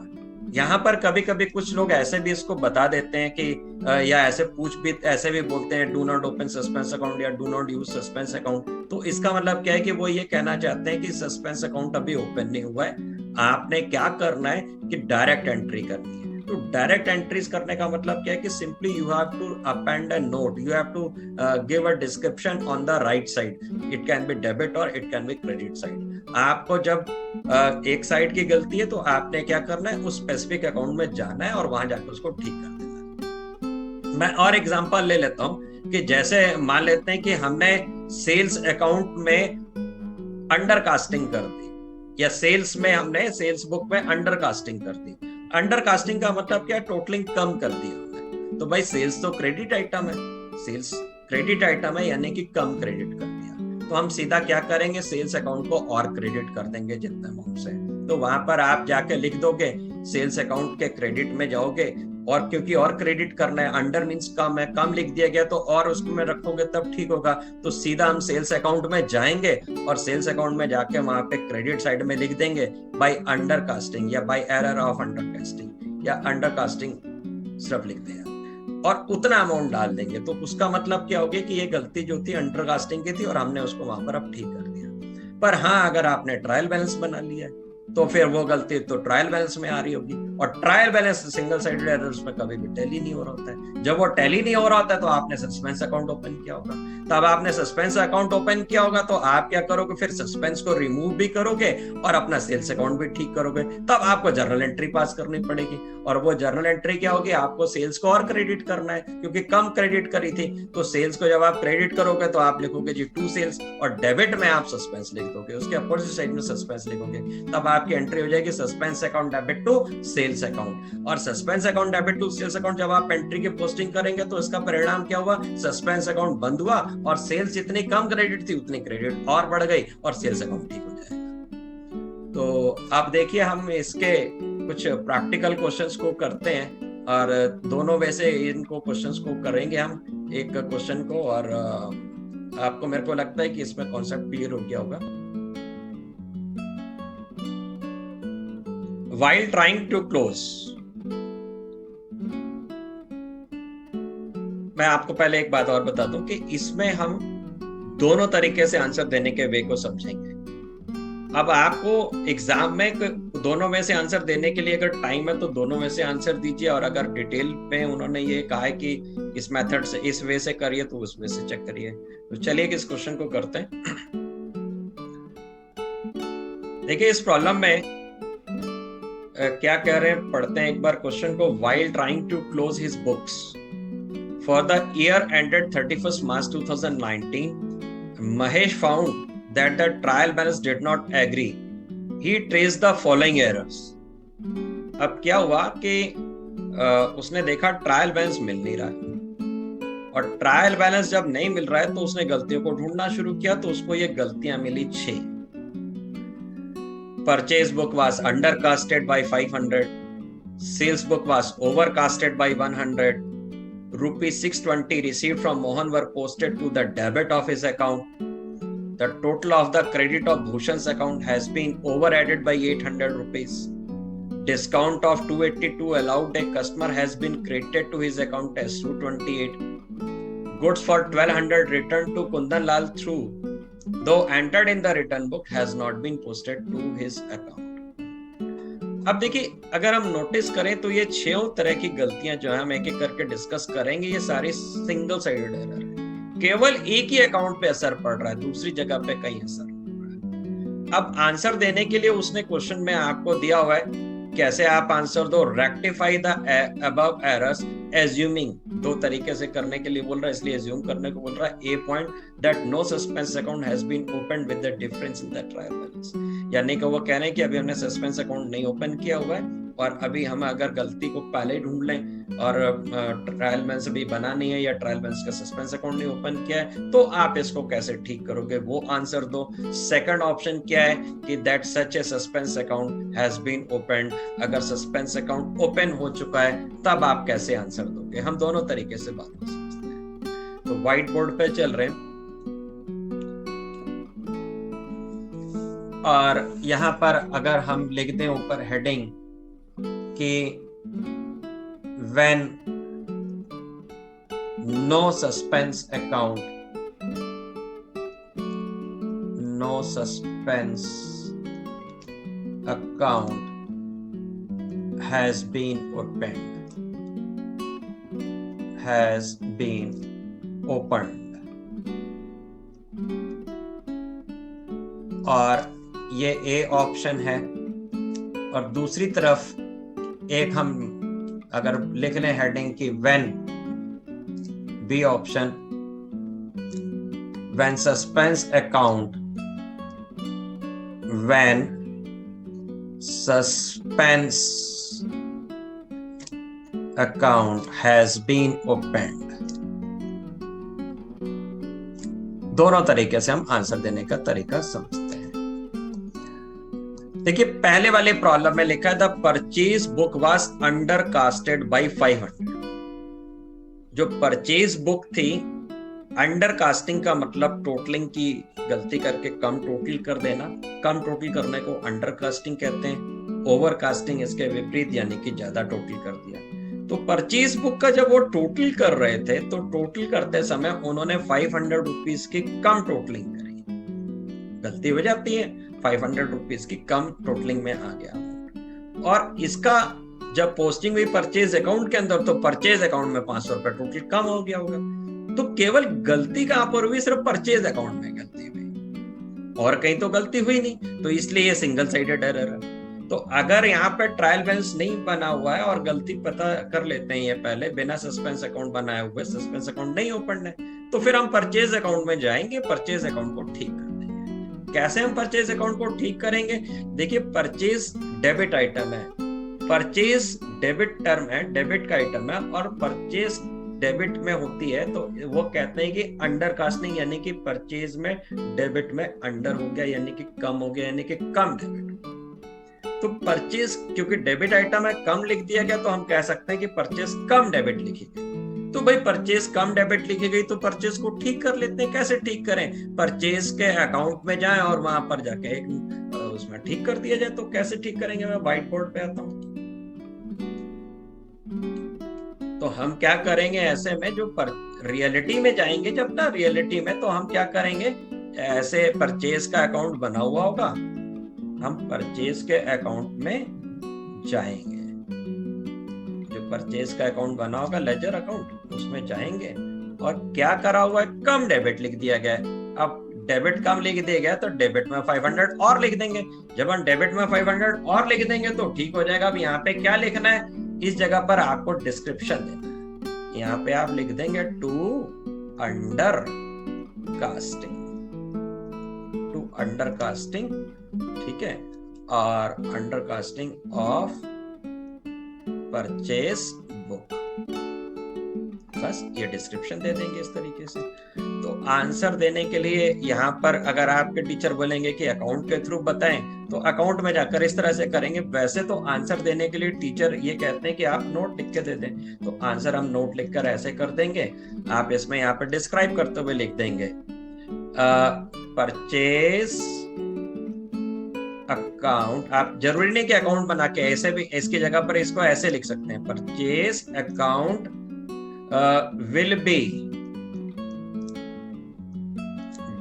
यहाँ पर कभी कभी कुछ लोग ऐसे भी इसको बता देते हैं कि या ऐसे भी बोलते हैं do not open suspense account या do not use suspense account. तो इसका मतलब क्या है कि वो ये कहना चाहते हैं कि सस्पेंस अकाउंट अभी ओपन नहीं हुआ है, आपने क्या करना है कि डायरेक्ट एंट्री करनी है। तो डायरेक्ट एंट्रीज करने का मतलब क्या है कि simply you have to append a note, you have to give a description on the right side, it can be debit or it can be credit side. आपको जब एक साइड की गलती है तो आपने क्या करना है, उस स्पेसिफिक अकाउंट में जाना है और वहां जाकर उसको ठीक कर देना है। मैं और एग्जांपल ले लेता हूं कि जैसे मान लेते हैं कि हमने सेल्स अकाउंट में अंडर कास्टिंग कर दी, या सेल्स में हमने सेल्स बुक में अंडर कास्टिंग कर दी। अंडर कास्टिंग का मतलब क्या है, टोटलिंग कम कर दी हमने। तो भाई सेल्स तो क्रेडिट आइटम है, सेल्स क्रेडिट आइटम है, यानी कि कम क्रेडिट कर दिया। तो हम सीधा क्या करेंगे, सेल्स अकाउंट को और क्रेडिट कर देंगे जितना अमाउंट से। तो वहां पर आप जाके लिख दोगे, सेल्स अकाउंट के क्रेडिट में जाओगे, और क्योंकि और क्रेडिट करना है, अंडर मींस कम है, कम लिख दिया गया तो और उसको में रखोगे तब ठीक होगा। तो सीधा हम सेल्स अकाउंट में जाएंगे और सेल्स अकाउंट में जाके वहां पे क्रेडिट साइड में लिख देंगे बाय अंडर कास्टिंग या by error of under casting, या अंडर कास्टिंग सिर्फ लिख देंगे और उतना अमाउंट डाल देंगे। तो उसका मतलब क्या हो गया कि ये गलती जो थी अंडर कास्टिंग की थी और हमने उसको वहां पर अब ठीक कर दिया। पर हाँ, अगर आपने ट्रायल बैलेंस बना लिया तो फिर वो गलती तो ट्रायल बैलेंस में आ रही होगी, और trial balance single sided errors में कभी भी टैली नहीं हो रहा होता है। जब वो टैली नहीं हो रहा होता है तो आपने सस्पेंस अकाउंट ओपन किया होगा, तब आपने सस्पेंस अकाउंट ओपन किया होगा तो आप क्या करोगे, फिर सस्पेंस को रिमूव भी करोगे और अपना सेल्स अकाउंट भी ठीक करोगे। तब आपको जर्नल एंट्री पास करनी पड़ेगी, और वो जर्नल एंट्री क्या होगी, आपको सेल्स को और क्रेडिट करना है क्योंकि कम क्रेडिट करी थी। तो सेल्स को जब आप क्रेडिट करोगे तो आप लिखोगे जी टू सेल्स, और डेबिट में आप सस्पेंस लिख दोगे, उसके अपोजिट साइड में सस्पेंस लिखोगे। तब आपकी एंट्री हो जाएगी suspense account debit to sales account. और suspense account debit to sales account जब आप एंट्री की पोस्टिंग करेंगे तो इसका परिणाम क्या हुआ, सस्पेंस अकाउंट बंद हुआ और सेल्स जितनी कम क्रेडिट थी उतनी क्रेडिट और बढ़ गई और सेल्स अकाउंट ठीक हो जाएगा। तो आप देखिए हम इसके कुछ प्रैक्टिकल क्वेश्चंस को करते हैं, और दोनों वैसे इनको क्वेश्चंस को करेंगे हम, एक क्वेश्चन को, और आपको मेरे को लगता है कि इसमें कॉन्सेप्ट क्लियर हो गया होगा। While trying to close, मैं आपको पहले एक बात और बता दूं कि इसमें हम दोनों तरीके से आंसर देने के वे को समझेंगे। अब आपको एग्जाम में दोनों में से आंसर देने के लिए अगर टाइम है तो दोनों में से आंसर दीजिए, और अगर डिटेल में उन्होंने ये कहा है कि इस मेथड से इस वे से करिए तो उस वे से चेक करिए। तो चलिए इस क्वेश्चन को करते हैं। देखिए इस प्रॉब्लम में क्या कह रहे हैं, पढ़ते हैं एक बार क्वेश्चन को। While trying to close his books for the year ended 31st March 2019, Mahesh found that the trial balance did not agree. He traced the following errors. अब क्या हुआ कि उसने देखा ट्रायल बैलेंस मिल नहीं रहा है, और ट्रायल बैलेंस जब नहीं मिल रहा है तो उसने गलतियों को ढूंढना शुरू किया, तो उसको ये गलतियां मिली 6। Purchase book was undercasted by 500, sales book was overcasted by 100, rupees 620 received from Mohan were posted to the debit of his account. The total of the credit of Bhushan's account has been overadded by 800 rupees. Discount of 282 allowed a customer has been credited to his account as 228. Goods for 1200 returned to Kundan Lal through, though entered in the return book, has not been posted to his account. अब देखिए अगर हम notice करें तो ये 6 तरह की गलतियां जो है हम एक एक करके डिस्कस करेंगे, ये सारी सिंगल साइडेड एरर है। केवल एक ही अकाउंट पे असर पड़ रहा है, दूसरी जगह पे कहीं असर नहीं पड़ रहा है। अब आंसर देने के लिए उसने क्वेश्चन में आपको दिया हुआ है कैसे आप आंसर दो। Rectify the above errors assuming, 2 तरीके से करने के लिए बोल रहा है, इसलिए एज्यूम करने को बोल रहा है। A point that no suspense account has been opened with the difference in the trial balance, यानी कि वो कह रहे हैं कि अभी हमने सस्पेंस अकाउंट नहीं ओपन किया हुआ है, और अभी हम अगर गलती को पहले ही ढूंढ लें और ट्रायल बैलेंस अभी बना नहीं है या ट्रायल बैलेंस का सस्पेंस अकाउंट नहीं ओपन किया है, तो आप इसको कैसे ठीक करोगे, वो आंसर दो। सेकंड ऑप्शन क्या है कि that such a suspense account has been opened, अगर सस्पेंस अकाउंट ओपन हो चुका है तब आप कैसे आंसर दोगे। हम दोनों तरीके से बात कर सकते हैं। तो व्हाइट बोर्ड पे चल रहे हैं, और यहां पर अगर हम लिख दें ऊपर हेडिंग कि when no suspense account has been opened, और ये ए ऑप्शन है। और दूसरी तरफ एक हम अगर लिख लें हेडिंग की when, B option, when suspense account has been opened. दोनों तरीके से हम आंसर देने का तरीका समझते हैं। देखिए पहले वाले प्रॉब्लम में लिखा है the purchase book was undercasted by 500। जो परचेज बुक थी, अंडरकास्टिंग का मतलब टोटलिंग की गलती करके कम टोटल कर देना, कम टोटल करने को अंडरकास्टिंग कहते हैं। ओवरकास्टिंग इसके विपरीत, यानी कि ज्यादा टोटल कर दिया। तो परचेज बुक का जब वो टोटल कर रहे थे तो टोटल करते समय उन्होंने 500 रुपीज की कम टोटलिंग करी, गलती हो जाती है, 500 रुपीज की कम टोटलिंग में आ गया। और इसका जब पोस्टिंग हुई परचेज अकाउंट के अंदर तो परचेज अकाउंट में 500 रुपए टोटल कम हो गया होगा। तो केवल गलती कहां पर हुई, सिर्फ परचेज अकाउंट में गलती हुई, और कहीं तो गलती हुई नहीं, तो इसलिए ये सिंगल साइडेड एरर है। तो अगर यहाँ पे ट्रायल बैलेंस नहीं बना हुआ है और गलती पता कर लेते हैं ये पहले, बिना सस्पेंस अकाउंट बनाए हुए, सस्पेंस अकाउंट नहीं ओपन है, तो फिर हम परचेज अकाउंट में जाएंगे, परचेज अकाउंट को ठीक कर देंगे। कैसे हम परचेज अकाउंट को ठीक करेंगे? देखिए परचेज डेबिट आइटम है, परचेज डेबिट टर्म है, डेबिट का आइटम है, और परचेज डेबिट में होती है तो वो कहते हैं कि अंडर कास्टिंग, यानी कि परचेज में डेबिट में अंडर हो गया, यानी कि कम हो गया, यानी कि कम डेबिट। तो परचेज क्योंकि डेबिट आइटम है, कम लिख दिया गया, तो हम कह सकते हैं कि परचेज कम डेबिट लिखी गई। तो भाई परचेज कम डेबिट लिखी गई तो परचेज को ठीक कर लेते हैं। कैसे ठीक करें? परचेज के अकाउंट में जाएं और वहां पर जाके एक उसमें ठीक कर दिया जाए। तो कैसे ठीक करेंगे? मैं व्हाइट बोर्ड पे आता हूं। तो हम क्या करेंगे ऐसे में, जो रियलिटी में जाएंगे जब ना, रियलिटी में तो हम क्या करेंगे, ऐसे परचेज का अकाउंट बना हुआ होगा, हम परचेज के अकाउंट में जाएंगे, जो परचेज का अकाउंट बना होगा लेजर अकाउंट, उसमें जाएंगे और क्या करा हुआ है, कम डेबिट लिख दिया गया है। अब डेबिट कम लिख दिया गया तो डेबिट में 500 और लिख देंगे। जब हम डेबिट में 500 और लिख देंगे तो ठीक हो जाएगा। अब यहाँ पे क्या लिखना है, इस जगह पर आपको डिस्क्रिप्शन देना है। यहाँ पे आप लिख देंगे टू अंडर कास्टिंग, ठीक है, और under casting of purchase book, बस ये डिस्क्रिप्शन दे देंगे इस तरीके से। तो आंसर देने के लिए यहाँ पर अगर आपके टीचर बोलेंगे कि अकाउंट के थ्रू बताएं, तो अकाउंट में जाकर इस तरह से करेंगे। वैसे तो आंसर देने के लिए टीचर ये कहते हैं कि आप नोट लिख के दे दें, तो आंसर हम नोट लिखकर ऐसे कर देंगे। आप इसमें यहाँ पे डिस्क्राइब करते हुए लिख देंगे परचेज अकाउंट। आप जरूरी नहीं कि अकाउंट बना के, ऐसे भी इसकी जगह पर इसको ऐसे लिख सकते हैं, purchase account will be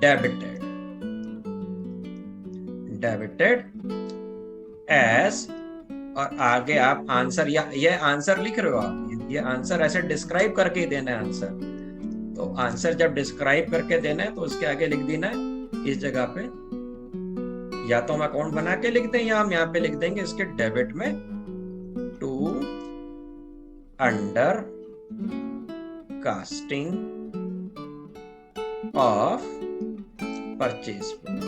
debited as, और आगे आप आंसर, या ये आंसर लिख रहे हो आप, ये आंसर ऐसे डिस्क्राइब करके देना है आंसर। तो आंसर जब डिस्क्राइब करके देना है तो उसके आगे लिख देना है इस जगह पे, या तो हम अकाउंट बना के लिख दें या हम यहाँ पे लिख देंगे इसके डेबिट में to under casting of purchase book.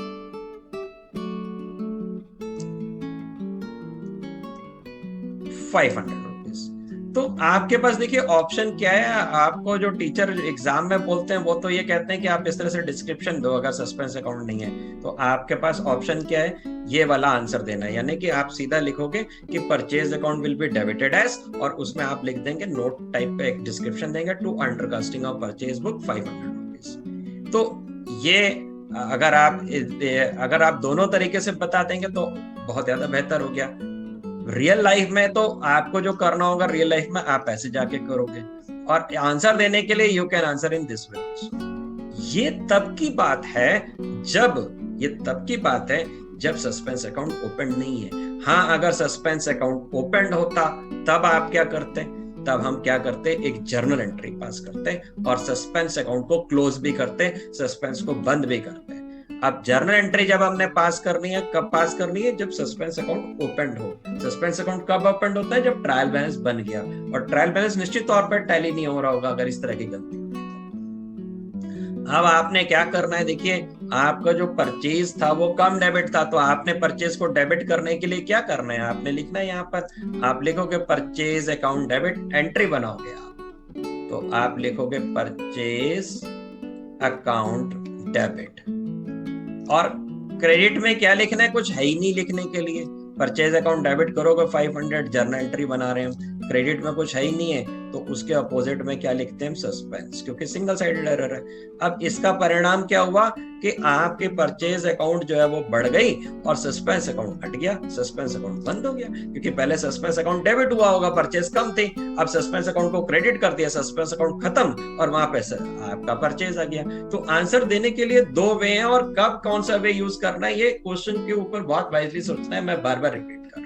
₹500। तो आपके पास देखिए ऑप्शन क्या है, आपको जो टीचर एग्जाम में बोलते हैं वो तो ये कहते हैं कि आप इस तरह से डिस्क्रिप्शन दो अगर सस्पेंस अकाउंट नहीं है। तो आपके पास ऑप्शन क्या है, ये वाला आंसर देना है, यानी कि आप सीधा लिखोगे कि purchase account will be debited as, और उसमें आप लिख देंगे नोट टाइप पे एक डिस्क्रिप्शन देंगे to under casting of purchase book ₹500। तो ये अगर आप दोनों तरीके से बता देंगे तो बहुत ज्यादा बेहतर हो गया। रियल लाइफ में तो आपको जो करना होगा, रियल लाइफ में आप ऐसे जाके करोगे, और आंसर देने के लिए you can answer in this way. ये तब की बात है जब सस्पेंस अकाउंट ओपन नहीं है। हाँ, अगर सस्पेंस अकाउंट ओपन होता तब आप क्या करते, तब हम क्या करते, एक जर्नल एंट्री पास करते और सस्पेंस अकाउंट को क्लोज भी करते, सस्पेंस को बंद भी करते। अब जर्नल एंट्री जब हमने पास करनी है, कब पास करनी है, जब सस्पेंस अकाउंट ओपन हो। सस्पेंस अकाउंट कब ओपन होता है, जब ट्रायल बैलेंस बन गया, और ट्रायल बैलेंस निश्चित तौर पर टैली नहीं हो रहा होगा अगर इस तरह की गलती। अब आपने क्या करना है, देखिए आपका जो परचेज था वो कम डेबिट था, तो आपने परचेज को डेबिट करने के लिए क्या करना है, आपने लिखना है यहाँ पर, आप लिखोगे परचेज अकाउंट डेबिट, एंट्री बनाओगे आप, तो आप लिखोगे परचेज अकाउंट डेबिट। और क्रेडिट में क्या लिखना है, कुछ है ही नहीं लिखने के लिए। परचेज अकाउंट डेबिट करोगे 500, जर्नल एंट्री बना रहे हैं, क्रेडिट में कुछ है ही नहीं है, तो उसके अपोजिट में क्या लिखते हैं, सस्पेंस, क्योंकि सिंगल साइडेड एरर है। अब इसका परिणाम क्या हुआ कि आपके परचेज अकाउंट जो है वो बढ़ गई और सस्पेंस अकाउंट हट गया, सस्पेंस अकाउंट बंद हो गया, क्योंकि पहले सस्पेंस अकाउंट डेबिट हुआ होगा, परचेज कम थी, अब सस्पेंस अकाउंट को क्रेडिट कर दिया, सस्पेंस अकाउंट खत्म और वहां पे आपका परचेज आ गया। तो आंसर देने के लिए दो वे हैं, और कब कौन सा वे यूज करना है ये क्वेश्चन के ऊपर बहुत वाइजली सोचना है। मैं बार बार रिपीट कर रहा हूँ।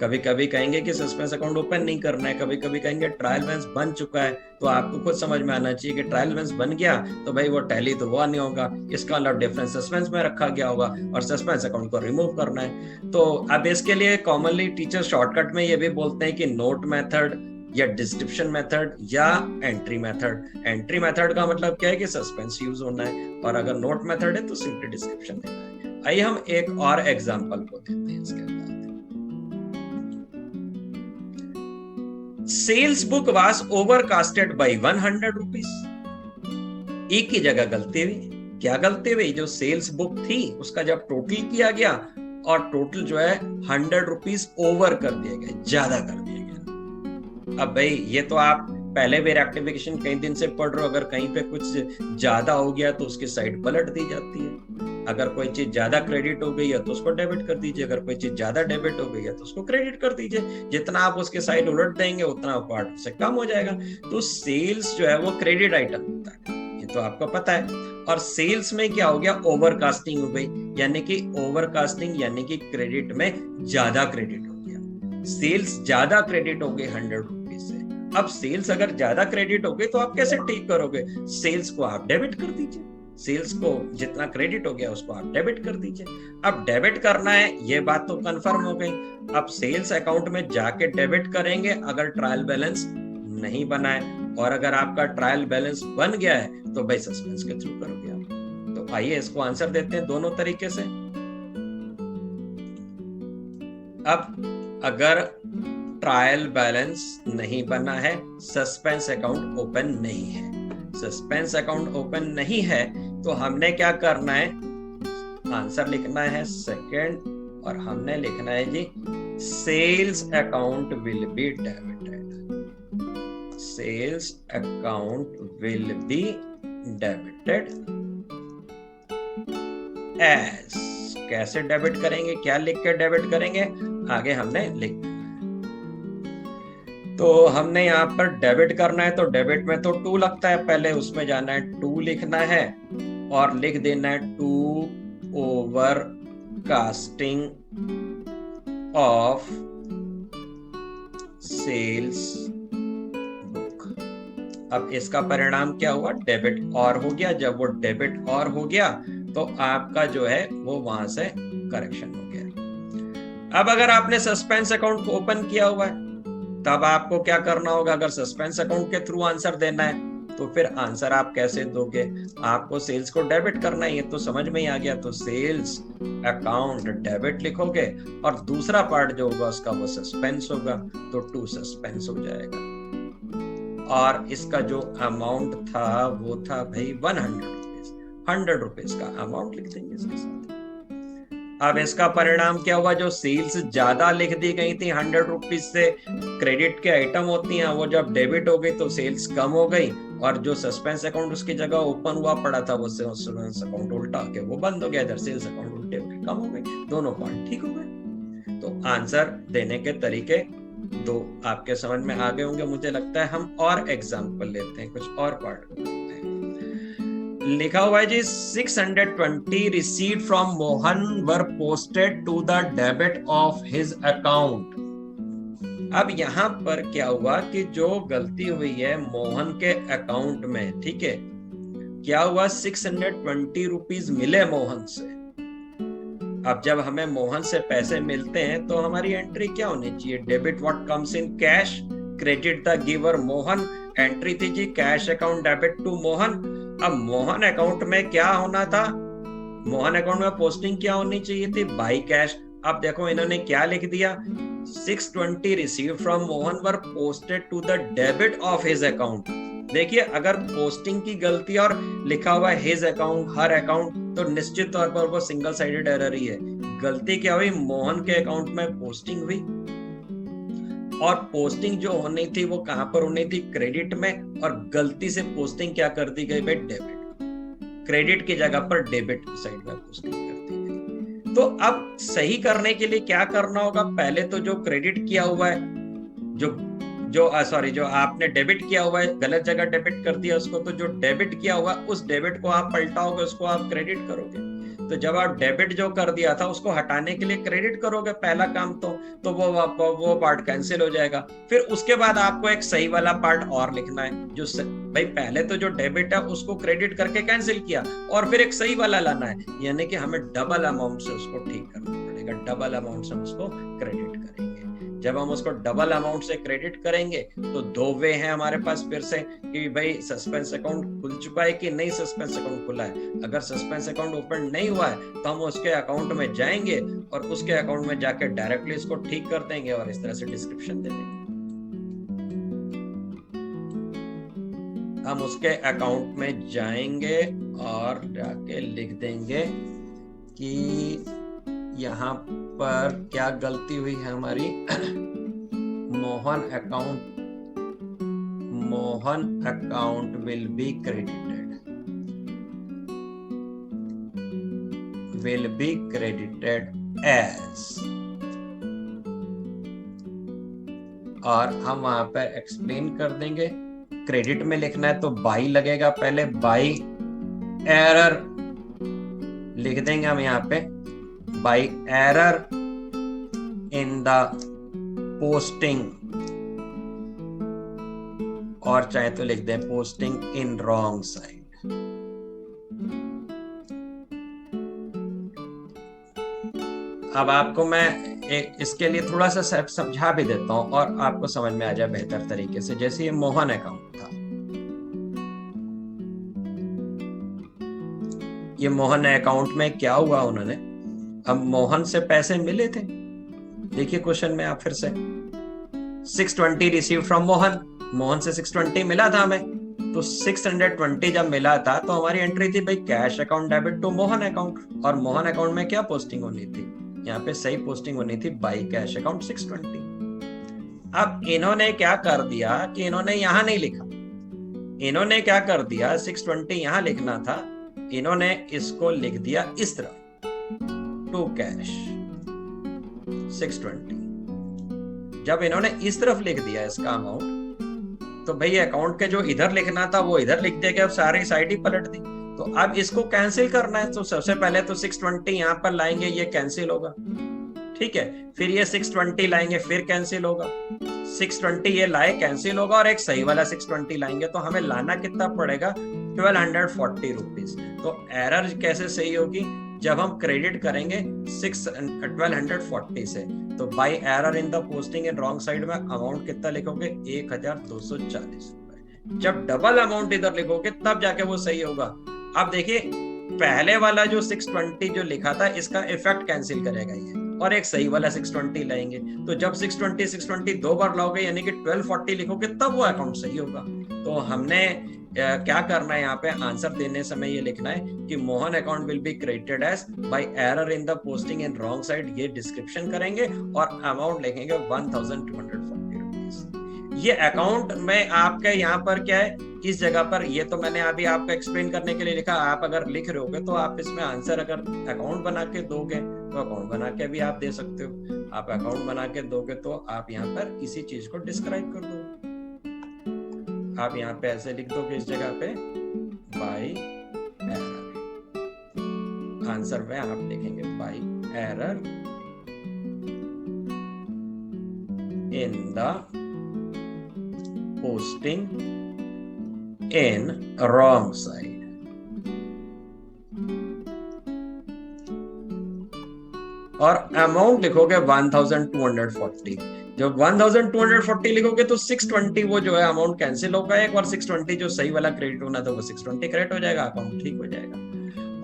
कभी कभी कहेंगे कि सस्पेंस अकाउंट ओपन नहीं करना है, कभी कभी कहेंगे ट्रायल बैलेंस बन चुका है, तो आपको खुद समझ में आना चाहिए कि ट्रायल बैलेंस बन गया तो भाई वो टैली तो हुआ नहीं होगा, इसका मतलब डिफरेंस सस्पेंस में रखा गया होगा और सस्पेंस अकाउंट को रिमूव करना है। तो अब इसके लिए कॉमनली टीचर शॉर्टकट में ये भी बोलते हैं कि नोट मेथड या डिस्क्रिप्शन मेथड या एंट्री मेथड। एंट्री मेथड का मतलब क्या है कि सस्पेंस यूज होना है, और अगर नोट मेथड है तो सिंपली डिस्क्रिप्शन देना है। आइए हम एक और एग्जांपल को देखते हैं इसके बाद। Sales book was overcasted by 100 rupees. एक ही जगह गलती हुई। क्या गलती हुई, जो सेल्स बुक थी उसका जब टोटल किया गया और टोटल जो है 100 रुपीज ओवर कर दिया गया, ज्यादा कर दिया गया। अब भाई ये तो आप पहले भी रेक्टिफिकेशन कई दिन से पढ़ रहे हो, अगर कहीं पे कुछ ज्यादा हो गया तो उसकी साइड पलट दी जाती है। अगर कोई चीज ज्यादा क्रेडिट हो गई है तो उसको डेबिट कर दीजिए, अगर कोई चीज ज्यादा डेबिट हो गई है तो उसको क्रेडिट कर दीजिए। जितना आप उसके साइड उलट देंगे उतना पार्ट से कम हो जाएगा। तो सेल्स जो है वो क्रेडिट आइटम होता है, ये तो आपको पता है। और सेल्स में क्या हो गया, ओवरकास्टिंग हो गई, यानी कि ओवरकास्टिंग यानी कि क्रेडिट में ज्यादा क्रेडिट हो गया। सेल्स ज्यादा क्रेडिट हो गई 100 रुपीज से। अब सेल्स अगर ज्यादा क्रेडिट हो गई तो आप कैसे ठीक करोगे, सेल्स को आप डेबिट कर दीजिए, सेल्स को जितना क्रेडिट हो गया उसको आप डेबिट कर दीजिए। अब डेबिट करना है ये बात तो कंफर्म हो गई। अब सेल्स अकाउंट में जाके डेबिट करेंगे अगर ट्रायल बैलेंस नहीं बना है, और अगर आपका ट्रायल बैलेंस बन गया है तो भाई सस्पेंस के थ्रू करोगे आप। तो आइए इसको आंसर देते हैं दोनों तरीके से। अब अगर ट्रायल बैलेंस नहीं बना है, सस्पेंस अकाउंट ओपन नहीं है, सस्पेंस अकाउंट ओपन नहीं है, तो हमने क्या करना है, आंसर लिखना है सेकंड, और हमने लिखना है जी sales account will be debited, sales account will be debited as. कैसे डेबिट करेंगे, क्या लिख के डेबिट करेंगे, आगे हमने लिख, तो हमने यहाँ पर डेबिट करना है, तो डेबिट में तो 2 लगता है, पहले उसमें जाना है 2 लिखना है और लिख देना है 2 over casting of sales book. अब इसका परिणाम क्या हुआ, डेबिट और हो गया। जब वो डेबिट और हो गया तो आपका जो है वो वहां से करेक्शन हो गया। अब अगर आपने सस्पेंस अकाउंट ओपन किया हुआ है तब आपको क्या करना होगा, अगर सस्पेंस अकाउंट के थ्रू आंसर देना है तो फिर आंसर आप कैसे दोगे, आपको सेल्स को डेबिट करना है, ये तो समझ में ही आ गया। तो सेल्स अकाउंट डेबिट लिखोगे और दूसरा पार्ट जो होगा उसका वो सस्पेंस होगा, तो 2 सस्पेंस हो जाएगा। और इसका जो अमाउंट था वो था भाई 100 रुपीज का अमाउंट लिख देंगे इसके साथ। अब इसका परिणाम क्या हुआ, जो सेल्स ज्यादा लिख दी गई थी 100 रुपीज से, क्रेडिट के आइटम होती हैं, वो जब डेबिट हो गई तो सेल्स कम हो गई, और जो सस्पेंस अकाउंट उसकी जगह ओपन हुआ पड़ा था वो सस्पेंस अकाउंट उल्टा के वो बंद हो गया, इधर सेल्स अकाउंट उल्टे होके कम हो गई, दोनों पार्ट ठीक हो गए। तो आंसर देने के तरीके 2 आपके समझ में आ गए होंगे मुझे लगता है। हम और एग्जाम्पल लेते हैं, कुछ और पार्ट लिखा हुआ है जी 620 received from Mohan were posted to the debit of his account. अब यहां पर क्या हुआ कि जो गलती हुई है मोहन के अकाउंट में, ठीक है, क्या हुआ 620 रुपीज मिले मोहन से। अब जब हमें मोहन से पैसे मिलते हैं तो हमारी एंट्री क्या होनी चाहिए, debit what comes in cash, credit the giver Mohan. Entry थी जी cash account debit to Mohan. अब मोहन अकाउंट में क्या होना था, मोहन अकाउंट में पोस्टिंग क्या होनी चाहिए थी, बाई कैश। अब देखो इन्होंने क्या लिख दिया, 620 receive from Mohan were posted to the debit of his account. देखिए अगर पोस्टिंग की गलती और लिखा हुआ हिज अकाउंट हर अकाउंट तो निश्चित तौर पर वो सिंगल साइडेड एरर ही है। गलती क्या हुई, मोहन के अकाउंट में पोस्टिंग हुई, और पोस्टिंग जो होनी थी वो कहां पर होनी थी, क्रेडिट में, और गलती से पोस्टिंग क्या कर दी गई भाई, डेबिट, क्रेडिट की जगह पर डेबिट साइड में पोस्टिंग कर दी गई। तो अब सही करने के लिए क्या करना होगा, पहले तो जो क्रेडिट किया हुआ है, जो आपने डेबिट किया हुआ है, गलत जगह डेबिट कर दिया उसको, तो जो डेबिट किया हुआ उस डेबिट को आप पलटाओगे, उसको आप क्रेडिट करोगे। तो जब आप डेबिट जो कर दिया था उसको हटाने के लिए क्रेडिट करोगे पहला काम, तो वो पार्ट कैंसिल हो जाएगा। फिर उसके बाद आपको एक सही वाला पार्ट और लिखना है, जो भाई पहले तो जो डेबिट है उसको क्रेडिट करके कैंसिल किया और फिर एक सही वाला लाना है, यानी कि हमें डबल अमाउंट से उसको ठीक करना पड़ेगा, डबल अमाउंट से उसको क्रेडिट करेंगे। जब हम उसको डबल अमाउंट से क्रेडिट करेंगे तो 2 वे हैं हमारे पास फिर से कि भाई सस्पेंस अकाउंट खुल चुका है कि नहीं सस्पेंस अकाउंट खुला है। अगर सस्पेंस अकाउंट ओपन नहीं हुआ है तो हम उसके अकाउंट में जाएंगे और उसके अकाउंट में जाकर डायरेक्टली इसको ठीक कर देंगे और इस तरह से डिस्क्रिप्शन दे देंगे। हम उसके अकाउंट में जाएंगे और जाके लिख देंगे कि यहाँ पर क्या गलती हुई है हमारी, Mohan account will be credited, will be credited as, और हम वहां पर एक्सप्लेन कर देंगे। क्रेडिट में लिखना है तो बाई लगेगा, पहले बाई एरर लिख देंगे हम यहाँ पे, by error in the posting, और चाहे तो लिख दें पोस्टिंग इन रॉन्ग साइड। अब आपको मैं इसके लिए थोड़ा सा समझा भी देता हूं और आपको समझ में आ जाए बेहतर तरीके से। जैसे ये मोहन अकाउंट था, ये मोहन अकाउंट में क्या हुआ, उन्होंने, अब मोहन से पैसे मिले थे, देखिए क्वेश्चन में आप फिर से 620 रिसीव फ्रॉम मोहन, मोहन से 620 मिला था हमें, तो 620 जब मिला था तो हमारी एंट्री थी भाई cash account debit to Mohan account, और मोहन अकाउंट में क्या पोस्टिंग होनी थी, यहाँ पे सही पोस्टिंग होनी थी बाई कैश अकाउंट 620। अब इन्होंने क्या कर दिया कि इन्होंने यहां नहीं लिखा, इन्होंने क्या कर दिया 620 यहां लिखना था, इन्होंने इसको लिख दिया इस तरह टू कैश 620। जब इन्होंने इस तरफ लिख दिया इसका अमाउंट, तो भाई अकाउंट के जो इधर लिखना था वो इधर लिख दिया, अब सारी साइड ही पलट दी। तो अब इसको कैंसिल करना है तो सबसे पहले तो 620 यहां पर लाएंगे, ये कैंसिल होगा, ठीक है, फिर ये 620 लाएंगे, फिर कैंसिल होगा, 620 ये लाए कैंसिल होगा, और एक सही वाला 620 लाएंगे, तो हमें लाना कितना पड़ेगा 1240 रुपीज। तो एरर कैसे सही होगी, जब हम क्रेडिट करेंगे 1240 से, तो by error in the posting in wrong side में अमाउंट कितना लिखोगे 1240 रुपए। जब डबल अमाउंट इधर लिखोगे तब जाके वो सही होगा। अब देखिए पहले वाला जो 620 जो लिखा था इसका इफेक्ट कैंसिल करेगा ये, और एक सही वाला 620 लाएंगे, तो जब 620 दो बार लाओगे यानी कि 1240 लिखोगे तब वो अकाउंट सही होगा। तो हमने क्या करना है, यहाँ पे आंसर देने समय ये लिखना है कि Mohan account will be credited as by error in the posting in wrong side, ये डिस्क्रिप्शन करेंगे और अमाउंट लिखेंगे 1240 रुपीज। ये अकाउंट में आपके यहाँ पर क्या है, इस जगह पर, ये तो मैंने अभी आपको एक्सप्लेन करने के लिए लिखा, आप अगर लिख रहे होगे तो आप इसमें आंसर अगर अकाउंट बना के दोगे तो अकाउंट बना के भी आप दे सकते हो, आप अकाउंट बना के दोगे तो आप यहाँ पर इसी चीज को डिस्क्राइब कर दो। आप यहाँ पे ऐसे लिख दोगे इस जगह पे बाय एरर, आंसर में आप लिखेंगे by error in the posting in wrong side. और अमाउंट लिखोगे 1240। जब 1240 लिखोगे तो 620 वो जो है अमाउंट कैंसिल होगा एक, और 620 जो सही वाला क्रेडिट होना था वो 620 क्रेडिट हो जाएगा, अकाउंट ठीक हो जाएगा।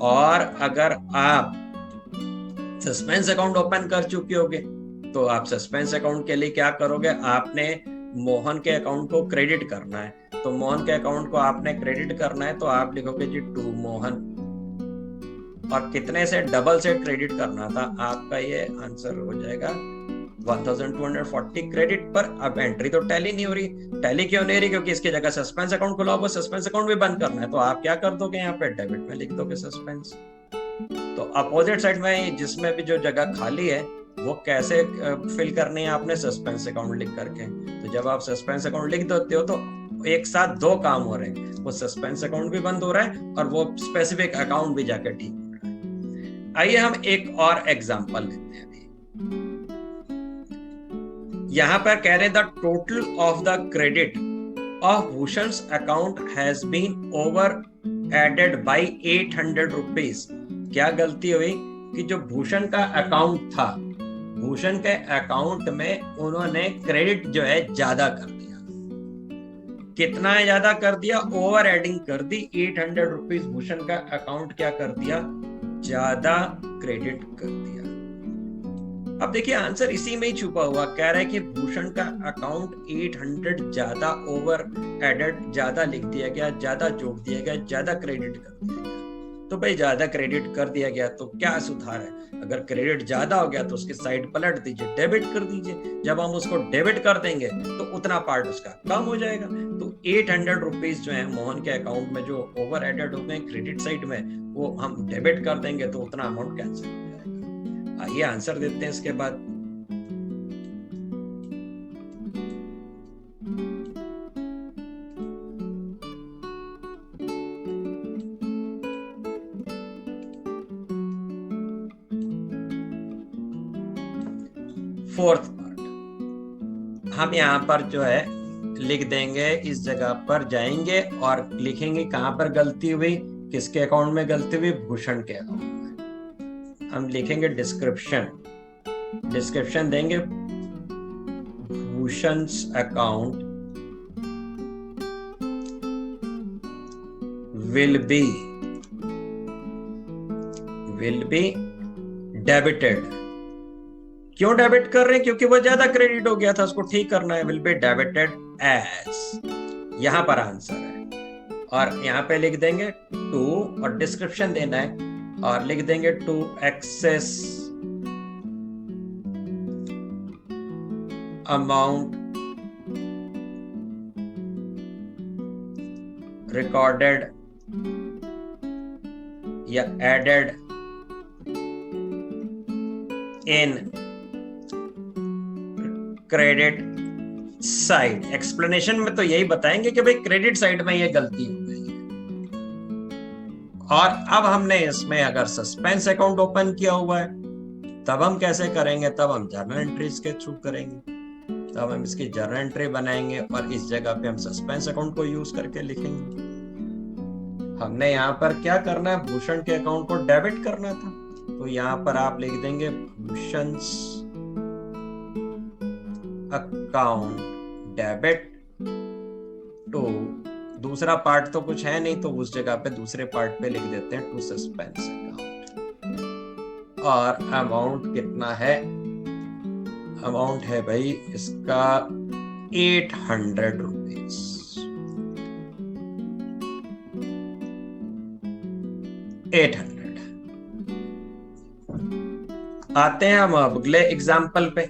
और अगर आप सस्पेंस अकाउंट ओपन कर चुके होगे तो आप सस्पेंस अकाउंट के लिए क्या करोगे, आपने मोहन के अकाउंट को क्रेडिट करना है, तो मोहन के अकाउंट को आपने क्रेडिट करना है तो आप लिखोगे जी टू मोहन, और कितने से डबल से क्रेडिट करना था, आपका ये आंसर हो जाएगा 1240 क्रेडिट पर। अब एंट्री तो टैली नहीं हो रही, टैली क्यों नहीं रही, क्योंकि इसकी जगह सस्पेंस अकाउंट खुला हुआ, सस्पेंस अकाउंट भी बंद करना है, तो आप क्या कर दोगे यहाँ पे डेबिट में लिख दोगे सस्पेंस। तो अपोजिट साइड में जिसमें भी जो जगह खाली है वो कैसे फिल करनी है, आपने सस्पेंस अकाउंट लिख करके। तो जब आप सस्पेंस अकाउंट लिख देते हो तो एक साथ दो काम हो रहे हैं, वो सस्पेंस अकाउंट भी बंद हो रहा है और वो स्पेसिफिक अकाउंट भी जाकर ठीक हो रहा है। आइए हम एक और एग्जांपल लेते हैं। यहां पर कह रहे the total of the credit of Bhushan's account has been over added by 800 rupees. क्या गलती हुई कि जो भूषण का अकाउंट था, भूषण के अकाउंट में उन्होंने क्रेडिट जो है ज्यादा कर दिया। कितना ज्यादा कर दिया, ओवर एडिंग कर दी 800 रुपीज, भूषण का अकाउंट क्या कर दिया, ज्यादा क्रेडिट कर दिया। अब देखिए आंसर इसी में ही छुपा हुआ, कह रहा है कि भूषण का अकाउंट 800 ज्यादा ओवर एडेड, ज्यादा लिख दिया गया, ज्यादा जोड़ दिया गया, ज्यादा क्रेडिट कर दिया गया। तो भाई ज्यादा क्रेडिट कर दिया गया तो क्या सुधार है? अगर क्रेडिट ज्यादा हो गया तो उसकी साइड पलट दीजिए, डेबिट कर दीजिए। जब हम उसको डेबिट कर देंगे तो उतना पार्ट उसका कम हो जाएगा। तो 800 रुपीज जो है मोहन के अकाउंट में जो ओवर एडेड हो गए क्रेडिट साइड में, वो हम डेबिट कर देंगे तो उतना अमाउंट कैंसिल हो जाएगा। आइए आंसर देते हैं इसके बाद। फोर्थ पार्ट हम यहाँ पर जो है लिख देंगे, इस जगह पर जाएंगे और लिखेंगे कहां पर गलती हुई, किसके अकाउंट में गलती हुई, भूषण के अकाउंट में। हम लिखेंगे डिस्क्रिप्शन, डिस्क्रिप्शन देंगे भूषण's अकाउंट will be डेबिटेड। क्यों डेबिट कर रहे हैं? क्योंकि वो ज्यादा क्रेडिट हो गया था, उसको ठीक करना है। विल बी डेबिटेड एज, यहां पर आंसर है। और यहां पे लिख देंगे टू और डिस्क्रिप्शन देना है और लिख देंगे टू एक्सेस अमाउंट रिकॉर्डेड या added in credit side. Explanation में तो यही बताएंगे कि भाई क्रेडिट साइड में ये गलती हो गई है। और अब हमने इसमें अगर सस्पेंस अकाउंट ओपन किया हुआ है तब हम कैसे करेंगे? तब हम जर्नल एंट्रीज के थ्रू करेंगे। तब हम इसकी जर्नल एंट्री बनाएंगे और इस जगह पे हम सस्पेंस अकाउंट को यूज करके लिखेंगे। हमने यहाँ पर क्या करना है? भूषण के अकाउंट को डेबिट करना था, तो यहाँ पर आप लिख देंगे भूषण's अकाउंट डेबिट टू, दूसरा पार्ट तो कुछ है नहीं तो उस जगह पे दूसरे पार्ट पे लिख देते हैं टू सस्पेंस अकाउंट। और अमाउंट कितना है? अमाउंट है भाई इसका 800 रुपीज। 800। आते हैं हम अगले एग्जाम्पल पे।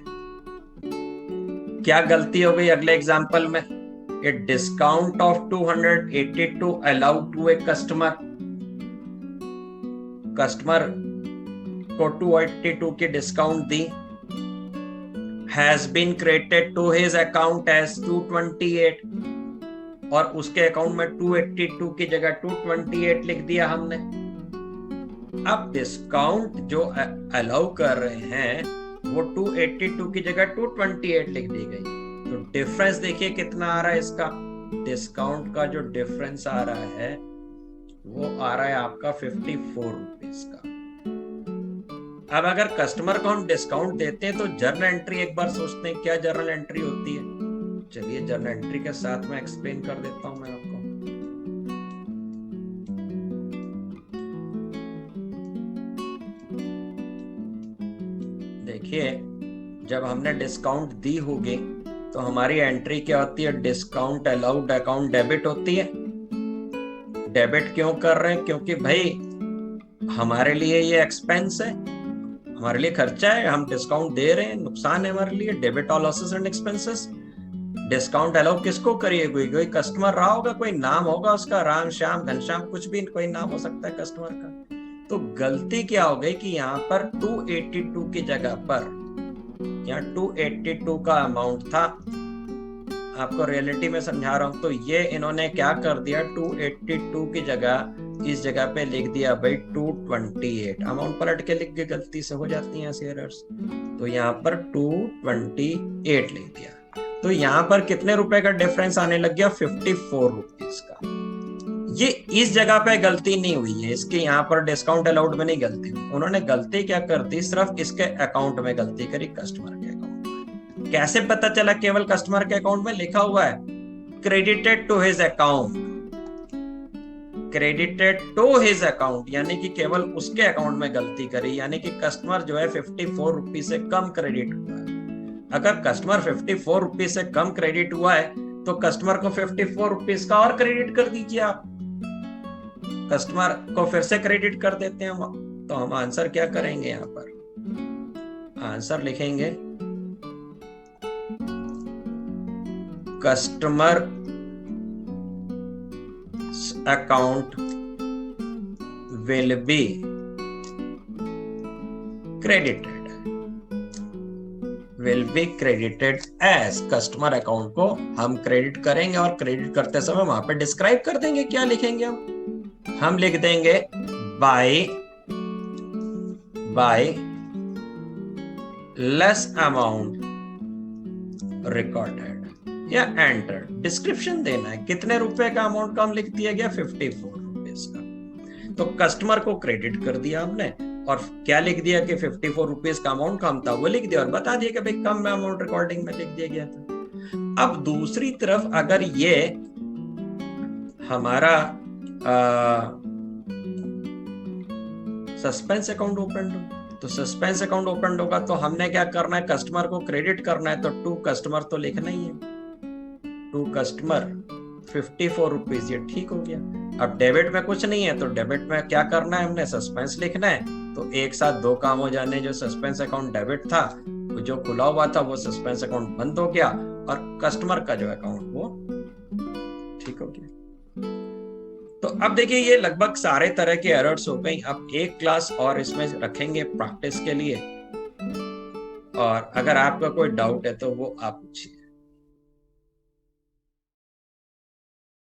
क्या गलती हो गई अगले एग्जाम्पल में? A discount of 282 allowed to a customer. Customer को 282 की डिस्काउंट दी, has been credited to his account as 228, और उसके अकाउंट में 282 की जगह 228 लिख दिया हमने। अब डिस्काउंट जो अलाउ कर रहे हैं वो 282 की जगह 228 लिख दी गई। तो डिफरेंस देखिए कितना आ रहा है इसका। डिस्काउंट का जो डिफरेंस आ रहा है वो आ रहा है आपका 54 रुपीज का। अब अगर कस्टमर को हम डिस्काउंट देते हैं तो जर्नल एंट्री एक बार सोचते हैं क्या जर्नल एंट्री होती है। चलिए जर्नल एंट्री के साथ में एक्सप्लेन कर देता हूं मैं आपको। देखिए जब हमने डिस्काउंट दी होगी तो हमारी एंट्री क्या होती है? डिस्काउंट अलाउड अकाउंट डेबिट होती है। डेबिट क्यों कर रहे हैं? क्योंकि भाई हमारे लिए ये एक्सपेंस है, हमारे लिए खर्चा है, हम डिस्काउंट दे रहे हैं, नुकसान है हमारे लिए। Debit all losses and expenses. Discount allow किसको करिए? कोई कस्टमर रहा होगा, कोई नाम होगा उसका, राम श्याम घनश्याम, कुछ भी कोई नाम हो सकता है कस्टमर का। तो गलती क्या हो गई कि यहाँ पर 282 की जगह पर, यहाँ 282 का अमाउंट था, आपको रियलिटी में समझा रहा हूं। तो ये इन्होंने क्या कर दिया? 282 की जगह इस जगह पे लिख दिया भाई 228। अमाउंट पलट के लिख के गलती से हो जाती हैं ऐसे एरर्स। तो यहाँ पर 228 लिख दिया। तो यहाँ पर कितने रुपए का डिफरेंस आने लग गया? 54 रुपीज का। ये इस जगह पे गलती नहीं हुई है, इसके यहाँ पर डिस्काउंट अलाउड में नहीं गलती हुई। उन्होंने गलती क्या कर दी? सिर्फ इसके अकाउंट में गलती करी, कस्टमर के अकाउंट में। कैसे पता चला? केवल कस्टमर के अकाउंट में लिखा हुआ है credited to his account, credited to his account, यानी कि केवल उसके अकाउंट में गलती करी, यानी कि कस्टमर जो है 54 रुपीज से कम क्रेडिट हुआ है। अगर कस्टमर 54 रुपीज से कम क्रेडिट हुआ है तो कस्टमर को 54 रुपीज का और क्रेडिट कर दीजिए आप। कस्टमर को फिर से क्रेडिट कर देते हैं हम, तो हम आंसर क्या करेंगे, यहां पर आंसर लिखेंगे customer account will be credited, will be credited as, customer account को हम क्रेडिट करेंगे और क्रेडिट करते समय वहां पे डिस्क्राइब कर देंगे, क्या लिखेंगे हम लिख देंगे बाय लेस अमाउंट रिकॉर्डेड, या एंटर डिस्क्रिप्शन देना है कितने रुपए का अमाउंट कम लिख दिया गया, 54 रुपीज का। तो कस्टमर को क्रेडिट कर दिया हमने और क्या लिख दिया कि 54 रुपीज का अमाउंट कम था, वो लिख दिया और बता दिया कि भाई कम में अमाउंट रिकॉर्डिंग में लिख दिया गया था। अब दूसरी तरफ अगर ये हमारा सस्पेंस अकाउंट ओपन हो, तो सस्पेंस अकाउंट ओपन होगा तो हमने क्या करना है, कस्टमर को क्रेडिट करना है, तो टू कस्टमर तो लिखना ही है, टू कस्टमर 54 रुपीज, ये ठीक हो गया। अब डेबिट में कुछ नहीं है, तो डेबिट में क्या करना है, हमने सस्पेंस लिखना है, तो एक साथ दो काम हो जाने, जो सस्पेंस अकाउंट डेबिट था, जो खुला हुआ था वो सस्पेंस अकाउंट बंद हो गया और कस्टमर का जो अकाउंट वो ठीक हो गया। तो अब देखिए ये लगभग सारे तरह के एरर्स हो गई। अब एक क्लास और इसमें रखेंगे प्रैक्टिस के लिए, और अगर आपका कोई डाउट है तो वो आप पूछिए।